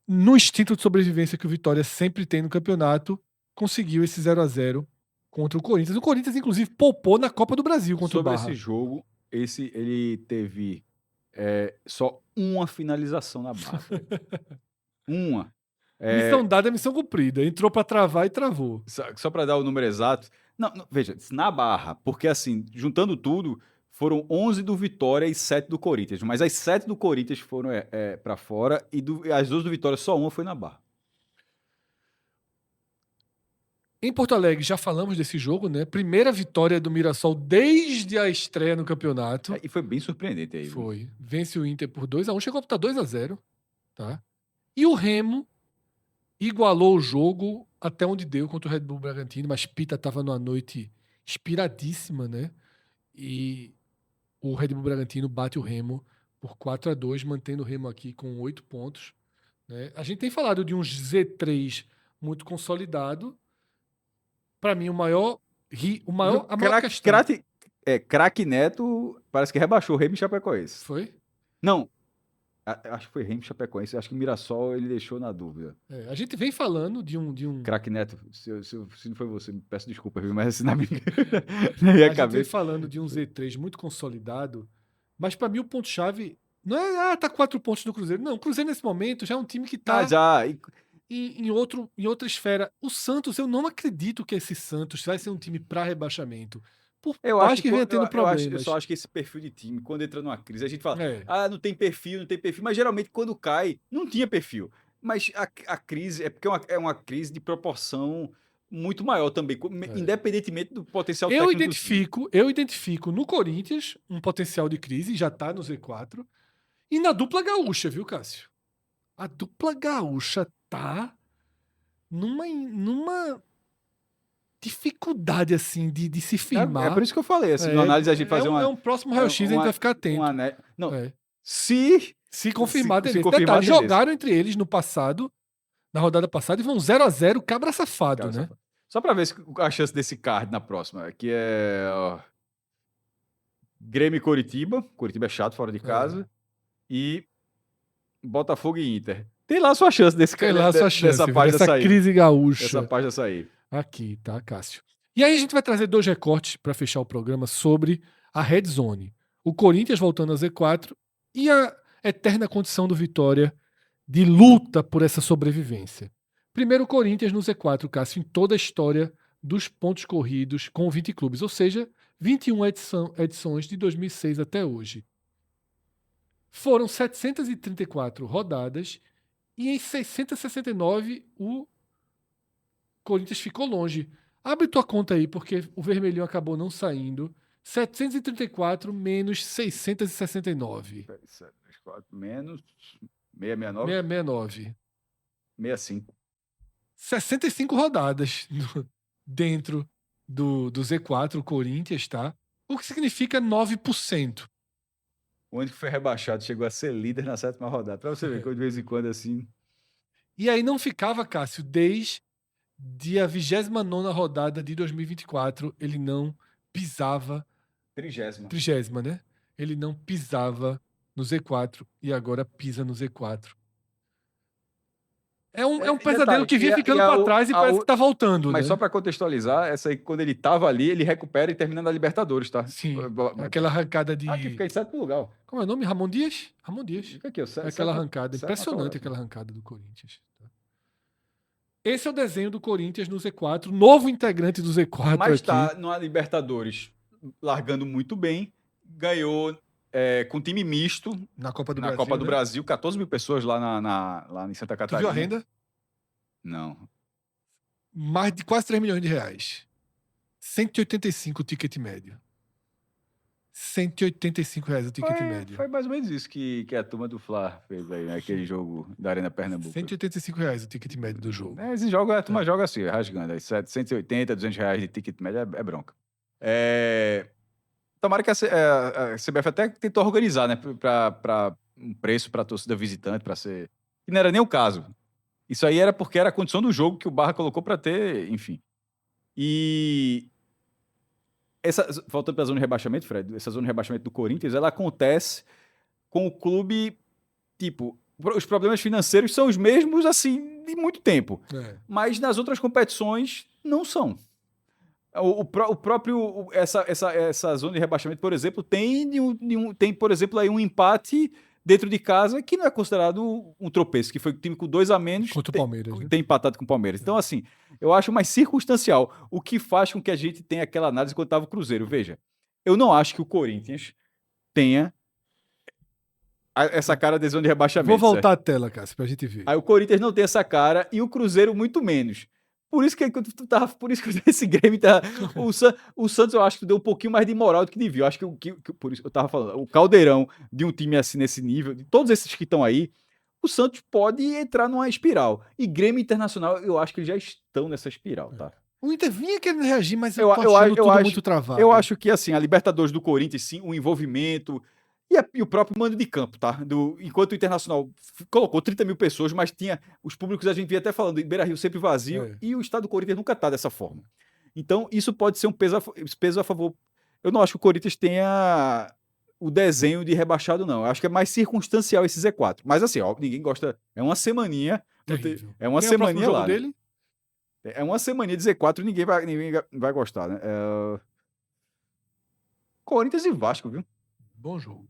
no instinto de sobrevivência que o Vitória sempre tem no campeonato, conseguiu esse 0-0 contra o Corinthians. O Corinthians, inclusive, poupou na Copa do Brasil contra o Barra. Sobre esse jogo, ele teve só uma finalização na Barra. Uma. Missão dada é missão cumprida. Entrou para travar e travou. Só para dar o número exato. Não, veja, na Barra, porque assim, juntando tudo, foram 11 do Vitória e 7 do Corinthians. Mas as 7 do Corinthians foram para fora e as 2 do Vitória, só uma foi na Barra. Em Porto Alegre, já falamos desse jogo, né? Primeira vitória do Mirassol desde a estreia no campeonato. E foi bem surpreendente aí. Foi. Vence o Inter por 2-1, chegou a estar 2-0. Tá? E o Remo igualou o jogo até onde deu contra o Red Bull Bragantino, mas Pita estava numa noite inspiradíssima, né? E o Red Bull Bragantino bate o Remo por 4-2, mantendo o Remo aqui com 8 pontos. Né? A gente tem falado de um Z3 muito consolidado. Para mim, a maior questão... Craque Neto parece que rebaixou o Remo e Chapecoense. Foi? Não, acho que foi Remo e Chapecoense. Acho que o Mirassol ele deixou na dúvida. A gente vem falando de um... Craque Neto, se não foi você, me peço desculpa, viu? Mas assim, na minha cabeça... gente vem falando de um Z3 muito consolidado, mas para mim o ponto-chave não é tá 4 pontos do Cruzeiro. Não, o Cruzeiro nesse momento já é um time que tá... Em outra esfera. O Santos, eu não acredito que esse Santos vai ser um time para rebaixamento. Eu acho que venha tendo problemas. Eu só acho que esse perfil de time, quando entra numa crise, a gente fala, não tem perfil, mas geralmente quando cai, não tinha perfil. Mas a crise é porque é uma crise de proporção muito maior também, independentemente do potencial técnico. Eu identifico no Corinthians um potencial de crise, já tá no Z4, e na dupla gaúcha, viu, Cássio? A dupla gaúcha tá numa dificuldade, assim, de se firmar. É por isso que eu falei, assim, na análise a gente fazer um próximo raio-x, a gente vai ficar atento. Se confirmar, detalhe, jogaram entre eles no passado, na rodada passada, e vão 0-0, cabra safado, né? Só pra ver a chance desse card na próxima, que é Grêmio e Coritiba é chato, fora de casa, e Botafogo e Inter. Tem lá a sua chance dessa página sair. Crise gaúcha. Essa página sair. Aqui, tá, Cássio? E aí a gente vai trazer 2 recortes para fechar o programa sobre a Red Zone. O Corinthians voltando a Z4 e a eterna condição do Vitória de luta por essa sobrevivência. Primeiro o Corinthians no Z4, Cássio, em toda a história dos pontos corridos com 20 clubes, ou seja, 21 edições de 2006 até hoje. Foram 734 rodadas e em 669 o Corinthians ficou longe. Abre tua conta aí, porque o vermelhinho acabou não saindo. 734 menos 669. 734 menos 669? 669. 65. 65 rodadas dentro do Z4, o Corinthians, tá? O que significa 9%. O único que foi rebaixado chegou a ser líder na 7ª rodada. Pra você ver que de vez em quando assim... E aí não ficava, Cássio, desde a 29ª rodada de 2024, ele não pisava... 30ª, né? Ele não pisava no Z4 e agora pisa no Z4. É um pesadelo que vinha ficando para trás e parece que tá voltando, Mas né? só para contextualizar, essa aí, quando ele tava ali, ele recupera e termina na Libertadores, tá? Sim, aquela arrancada de... Aqui fica em 7º lugar. Como é o nome? Ramon Dias? Ramon Dias. Fica aqui, Aquela arrancada, impressionante aquela arrancada do Corinthians. Esse é o desenho do Corinthians no Z4, novo integrante do Z4 Mas aqui. tá na Libertadores largando muito bem, ganhou com time misto na Copa do na Brasil, Copa do Brasil, 14 mil pessoas lá em Santa Tu Catarina. viu a renda? Não. Mais de quase 3 milhões de reais. 185 o ticket médio. 185 reais o ticket médio. Foi mais ou menos isso que a turma do Fla fez aí, naquele jogo da Arena Pernambuco. 185 reais o ticket médio do jogo. Esse jogo a turma joga assim, rasgando. Aí 180, 200 reais de ticket médio é bronca. Tomara que a CBF até tentou organizar, né? Para um preço para a torcida visitante, para ser... E não era nem o caso. Isso aí era porque era a condição do jogo que o Barra colocou para ter, enfim. E... voltando para a zona de rebaixamento, Fred, essa zona de rebaixamento do Corinthians, ela acontece com o clube, tipo, os problemas financeiros são os mesmos, assim, de muito tempo. Mas nas outras competições, não são. O próprio, essa zona de rebaixamento, por exemplo, tem, por exemplo, aí um empate dentro de casa que não é considerado um tropeço, que foi o time com 2 a menos contra o Palmeiras, tem empatado com o Palmeiras. Então, assim, eu acho mais circunstancial, o que faz com que a gente tenha aquela análise quando estava o Cruzeiro. Veja, eu não acho que o Corinthians tenha essa cara de zona de rebaixamento. Vou voltar certo? A tela, Cássio, pra gente ver. Aí o Corinthians não tem essa cara e o Cruzeiro muito menos. Por isso que esse Grêmio tá. O Santos, eu acho que deu um pouquinho mais de moral do que devia. Eu acho que por isso eu tava falando, o caldeirão de um time assim nesse nível, de todos esses que estão aí, o Santos pode entrar numa espiral. E Grêmio Internacional, eu acho que eles já estão nessa espiral, tá? O Inter vinha querendo reagir, mas eu acho tudo muito travado. Eu acho que, assim, a Libertadores do Corinthians, sim, o envolvimento e o próprio mando de campo, tá? Enquanto o Internacional colocou 30 mil pessoas, mas tinha os públicos, a gente via até falando, Beira-Rio sempre vazio, e o estado do Corinthians nunca tá dessa forma. Então, isso pode ser um peso a favor. Eu não acho que o Corinthians tenha o desenho de rebaixado, não. Eu acho que é mais circunstancial esse Z4. Mas, assim, ó, ninguém gosta. É uma semaninha. É uma semaninha lá. Dele? É uma semaninha de Z4 e ninguém vai gostar, né? Corinthians e Vasco, viu? Bom jogo.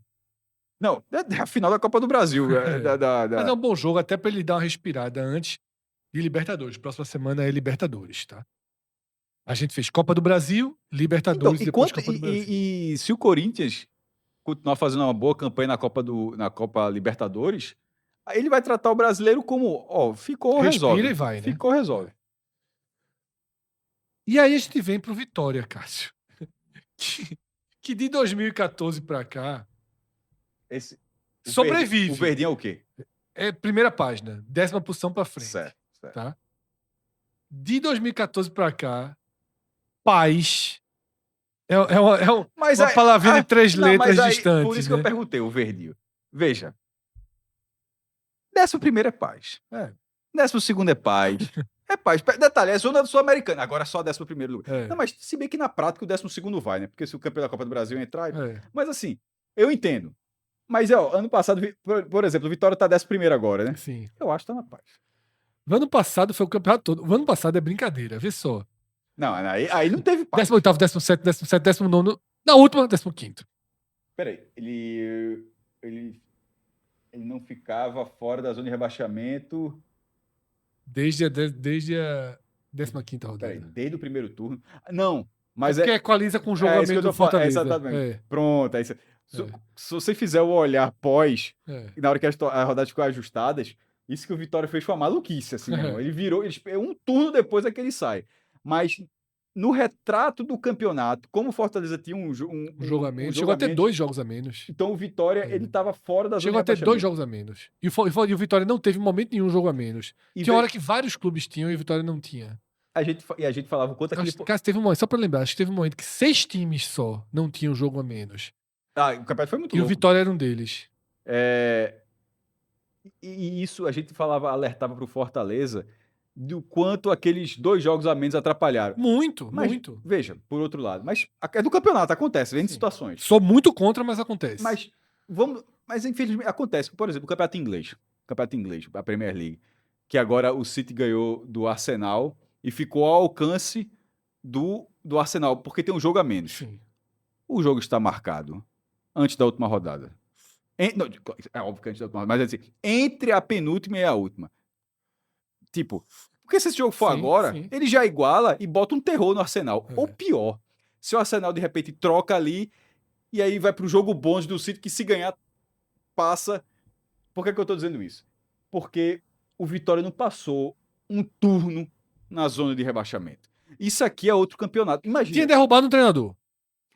Não, é a final da Copa do Brasil. Mas é um bom jogo até para ele dar uma respirada antes de Libertadores. Próxima semana é Libertadores, tá? A gente fez Copa do Brasil, Libertadores e depois Copa do Brasil. E se o Corinthians continuar fazendo uma boa campanha na Copa Libertadores, aí ele vai tratar o brasileiro como, ó, ficou, respira resolve. E vai, né? Ficou, resolve. E aí a gente vem pro Vitória, Cássio. que de 2014 para cá sobrevive. O verdinho é o quê? É primeira página, 10ª posição para frente. Certo. Tá? De 2014 para cá, paz. Uma palavrinha de 3 letras distante. Por isso que eu perguntei, o verdinho. Veja. 11º é paz. 12º é paz. É paz. Detalhe, é zona sul-americana. Agora só 11º lugar. Não, mas se bem que na prática o 12º vai, né? Porque se o campeão da Copa do Brasil entrar... Mas assim, eu entendo. Mas, ano passado, por exemplo, o Vitória tá 11º agora, né? Sim. Eu acho que tá na paz. O ano passado foi o campeonato todo. O ano passado é brincadeira, vê só. Não, aí não teve paz. 18º, 17º, 17º, 19º. Na última, 15º. Peraí, ele não ficava fora da zona de rebaixamento... Desde a 15ª rodada. Peraí, desde o primeiro turno. Não, mas porque equaliza com o jogamento do Fortaleza. Exatamente. Pronto. Aí se você fizer o olhar pós, na hora que as rodadas ficam ajustadas, isso que o Vitória fez foi uma maluquice, assim, Ele virou, um turno depois é que ele sai. Mas no retrato do campeonato, como o Fortaleza tinha um jogo a menos. jogo Chegou a a ter menos, 2 jogos a menos. então o Vitória ele estava fora da zona Chegou a de ter 2 rebaixamento. jogos a menos. E o Vitória não teve em momento nenhum jogo a menos. Tinha hora que vários clubes tinham e o Vitória não tinha. A gente falava o quanto aquele... Cara, teve um momento, só pra lembrar, acho que teve um momento que 6 times só não tinham jogo a menos. o campeonato foi muito E louco. o Vitória era um deles. E isso a gente alertava pro Fortaleza do quanto aqueles 2 jogos a menos atrapalharam. Muito. Veja, por outro lado, mas é do campeonato, acontece, vem de situações. Sou muito contra, mas acontece. Mas infelizmente acontece. Por exemplo, o campeonato inglês, a Premier League, que agora o City ganhou do Arsenal e ficou ao alcance do Arsenal, porque tem um jogo a menos. Sim. O jogo está marcado antes da última rodada. Não, é óbvio que antes da última rodada, mas assim, entre a penúltima e a última. Tipo, porque se esse jogo for agora, ele já iguala e bota um terror no Arsenal. Ou pior, se o Arsenal de repente troca ali e aí vai pro jogo bônus do City, que se ganhar, passa. Por que eu tô dizendo isso? Porque o Vitória não passou um turno na zona de rebaixamento. Isso aqui é outro campeonato. Imagina. Tinha derrubado um treinador.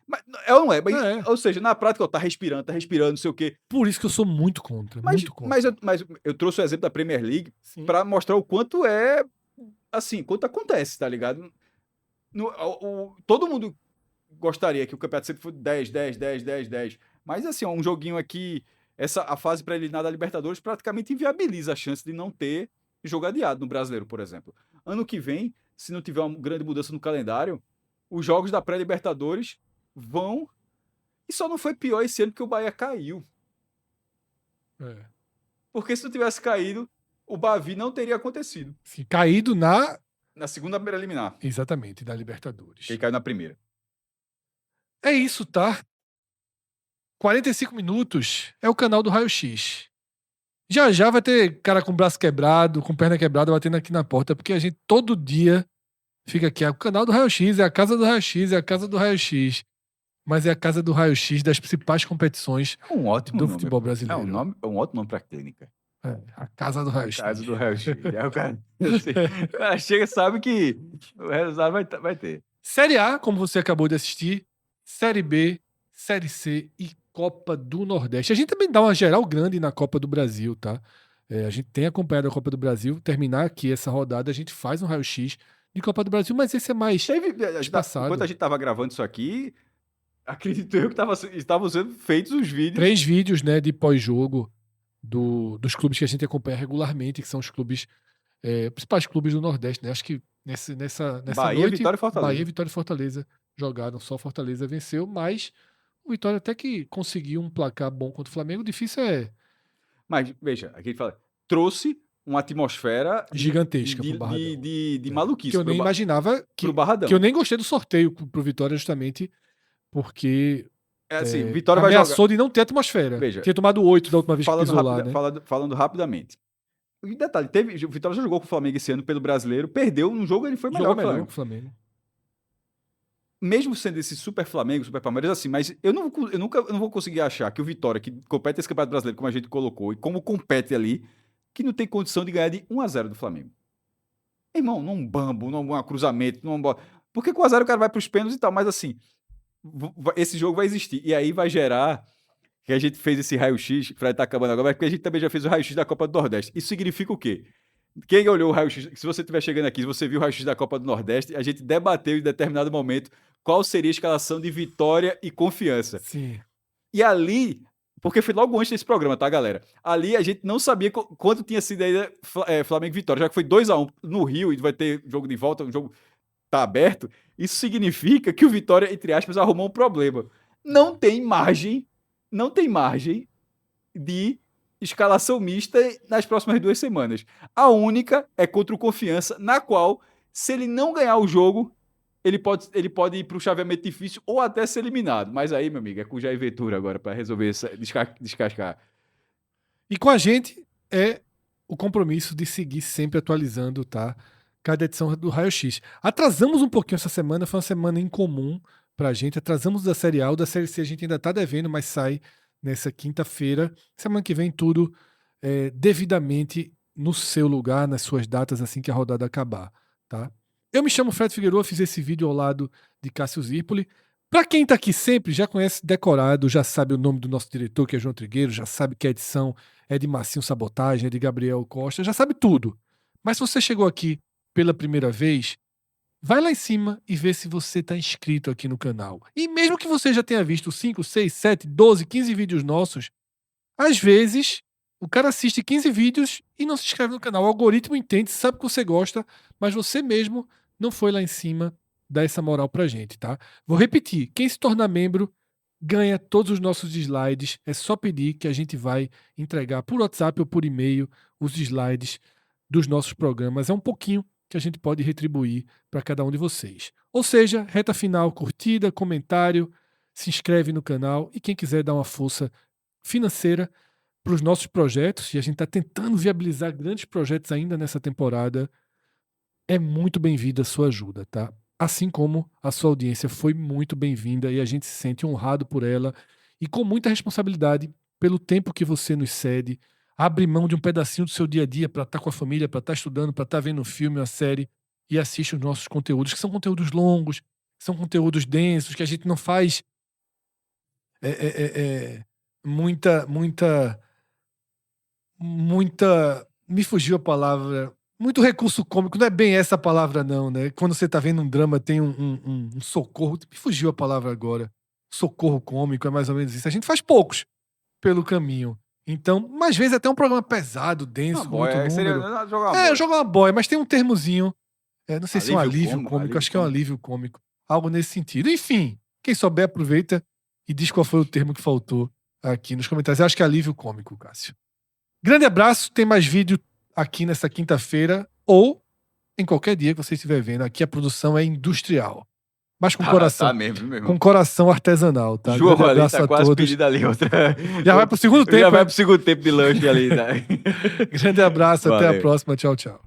Mas, não é, mas, ou seja, na prática, tá respirando, não sei o quê. Por isso que eu sou muito contra. Mas eu trouxe o exemplo da Premier League para mostrar o quanto é, assim, quanto acontece, tá ligado? Todo mundo gostaria que o campeonato sempre fosse 10. Mas, assim, um joguinho aqui, a fase preliminar da Libertadores praticamente inviabiliza a chance de não ter jogo adiado no Brasileiro, por exemplo. Ano que vem, se não tiver uma grande mudança no calendário, os jogos da pré-Libertadores vão... E só não foi pior esse ano porque o Bahia caiu. Porque se não tivesse caído, o Bavi não teria acontecido. Sim, caído na segunda preliminar. Exatamente, da Libertadores. Ele caiu na primeira. É isso, tá? 45 minutos é o canal do Raio X. Já vai ter cara com o braço quebrado, com perna quebrada, batendo aqui na porta, porque a gente todo dia fica aqui. O canal do Raio X, é a casa do Raio X, é a casa do Raio X. Mas é a casa do Raio X das principais competições do futebol brasileiro. É um ótimo nome pra clínica. A casa do Raio X. A casa do Raio X. O cara chega e sabe que o resultado vai ter. Série A, como você acabou de assistir, Série B, Série C e Copa do Nordeste. A gente também dá uma geral grande na Copa do Brasil, tá? A gente tem acompanhado a Copa do Brasil. Terminar aqui essa rodada, a gente faz um raio-x de Copa do Brasil, mas esse é mais espaçado. Enquanto a gente tava gravando isso aqui, acredito eu que estavam sendo feitos os vídeos. 3 vídeos, né, de pós-jogo dos clubes que a gente acompanha regularmente, que são os clubes, principais clubes do Nordeste, né? Acho que nessa Bahia, noite, Vitória e Fortaleza. Bahia, Vitória e Fortaleza jogaram, só Fortaleza venceu, mas o Vitória até que conseguiu um placar bom contra o Flamengo. O difícil é... Mas, veja, aqui ele fala, trouxe uma atmosfera gigantesca pro Barradão. De maluquice. Que eu nem imaginava pro Barradão. Que eu nem gostei do sorteio pro Vitória, justamente porque Vitória ameaçou de não ter atmosfera. Veja, tinha tomado 8 da última vez que pisou lá, né? Falando rapidamente. E detalhe, o Vitória já jogou com o Flamengo esse ano pelo Brasileiro, perdeu num jogo, ele foi melhor que o Flamengo. Mesmo sendo esse super Flamengo, super Palmeiras, assim, mas eu não vou conseguir achar que o Vitória, que compete esse Campeonato Brasileiro, como a gente colocou, e como compete ali, que não tem condição de ganhar de 1-0 do Flamengo. Irmão, num bambo, num cruzamento, porque com 1-0 o cara vai pros pênaltis e tal, mas assim, esse jogo vai existir. E aí vai gerar que a gente fez esse raio-x, o Fred tá acabando agora, mas porque a gente também já fez o raio-x da Copa do Nordeste. Isso significa o quê? Quem olhou o raio-x, se você estiver chegando aqui, se você viu o raio-x da Copa do Nordeste, a gente debateu em determinado momento qual seria a escalação de Vitória e Confiança. Sim. E ali, porque foi logo antes desse programa, tá, galera? Ali a gente não sabia quanto tinha sido ainda Flamengo e Vitória, já que foi 2-1 no Rio e vai ter jogo de volta, o jogo tá aberto. Isso significa que o Vitória, entre aspas, arrumou um problema. Não tem margem de escalação mista nas próximas 2 semanas. A única é contra o Confiança, na qual, se ele não ganhar o jogo, ele pode ir para o chaveamento difícil ou até ser eliminado. Mas aí, meu amigo, é com o Jair Ventura agora para resolver descascar. E com a gente é o compromisso de seguir sempre atualizando, tá? Cada edição do Raio X. Atrasamos um pouquinho essa semana, foi uma semana incomum pra gente. Atrasamos da Série A, o da Série C a gente ainda tá devendo, mas sai nessa quinta-feira. Semana que vem tudo devidamente no seu lugar, nas suas datas, assim que a rodada acabar, tá? Eu me chamo Fred Figueroa, fiz esse vídeo ao lado de Cássio Zirpoli. Para quem tá aqui sempre, já conhece decorado, já sabe o nome do nosso diretor, que é João Trigueiro, já sabe que a edição é de Marcinho Sabotagem, é de Gabriel Costa, já sabe tudo. Mas se você chegou aqui pela primeira vez, vai lá em cima e vê se você está inscrito aqui no canal. E mesmo que você já tenha visto 5, 6, 7, 12, 15 vídeos nossos, às vezes o cara assiste 15 vídeos e não se inscreve no canal. O algoritmo entende, sabe que você gosta, mas você mesmo não foi lá em cima dar essa moral pra gente, tá? Vou repetir, quem se tornar membro ganha todos os nossos slides, é só pedir que a gente vai entregar por WhatsApp ou por e-mail os slides dos nossos programas. É um pouquinho que a gente pode retribuir para cada um de vocês. Ou seja, reta final, curtida, comentário, se inscreve no canal e quem quiser dar uma força financeira para os nossos projetos, e a gente está tentando viabilizar grandes projetos ainda nessa temporada, é muito bem-vinda a sua ajuda, tá? Assim como a sua audiência foi muito bem-vinda e a gente se sente honrado por ela e com muita responsabilidade pelo tempo que você nos cede, abre mão de um pedacinho do seu dia a dia para estar com a família, para estar estudando, para estar vendo um filme, uma série e assiste os nossos conteúdos, que são conteúdos longos, são conteúdos densos, que a gente não faz muita... Me fugiu a palavra... Muito recurso cômico, não é bem essa palavra não, né? Quando você tá vendo um drama, tem um socorro, me fugiu a palavra agora. Socorro cômico, é mais ou menos isso. A gente faz poucos pelo caminho. Então, às vezes até um programa pesado, denso, com muito número. Jogar uma boia, mas tem um termozinho, não sei se é um alívio cômico, acho que é um alívio cômico. Algo nesse sentido. Enfim, quem souber, aproveita e diz qual foi o termo que faltou aqui nos comentários. Eu acho que é alívio cômico, Cássio. Grande abraço, tem mais vídeo aqui nessa quinta-feira ou em qualquer dia que você estiver vendo. Aqui a produção é industrial, mas com coração, mesmo. Com coração artesanal, tá? João ali tá quase pedindo ali outra. Já vai pro segundo tempo. Já vai pro segundo tempo de lanche ali, né? Grande abraço, até a próxima. Tchau, tchau.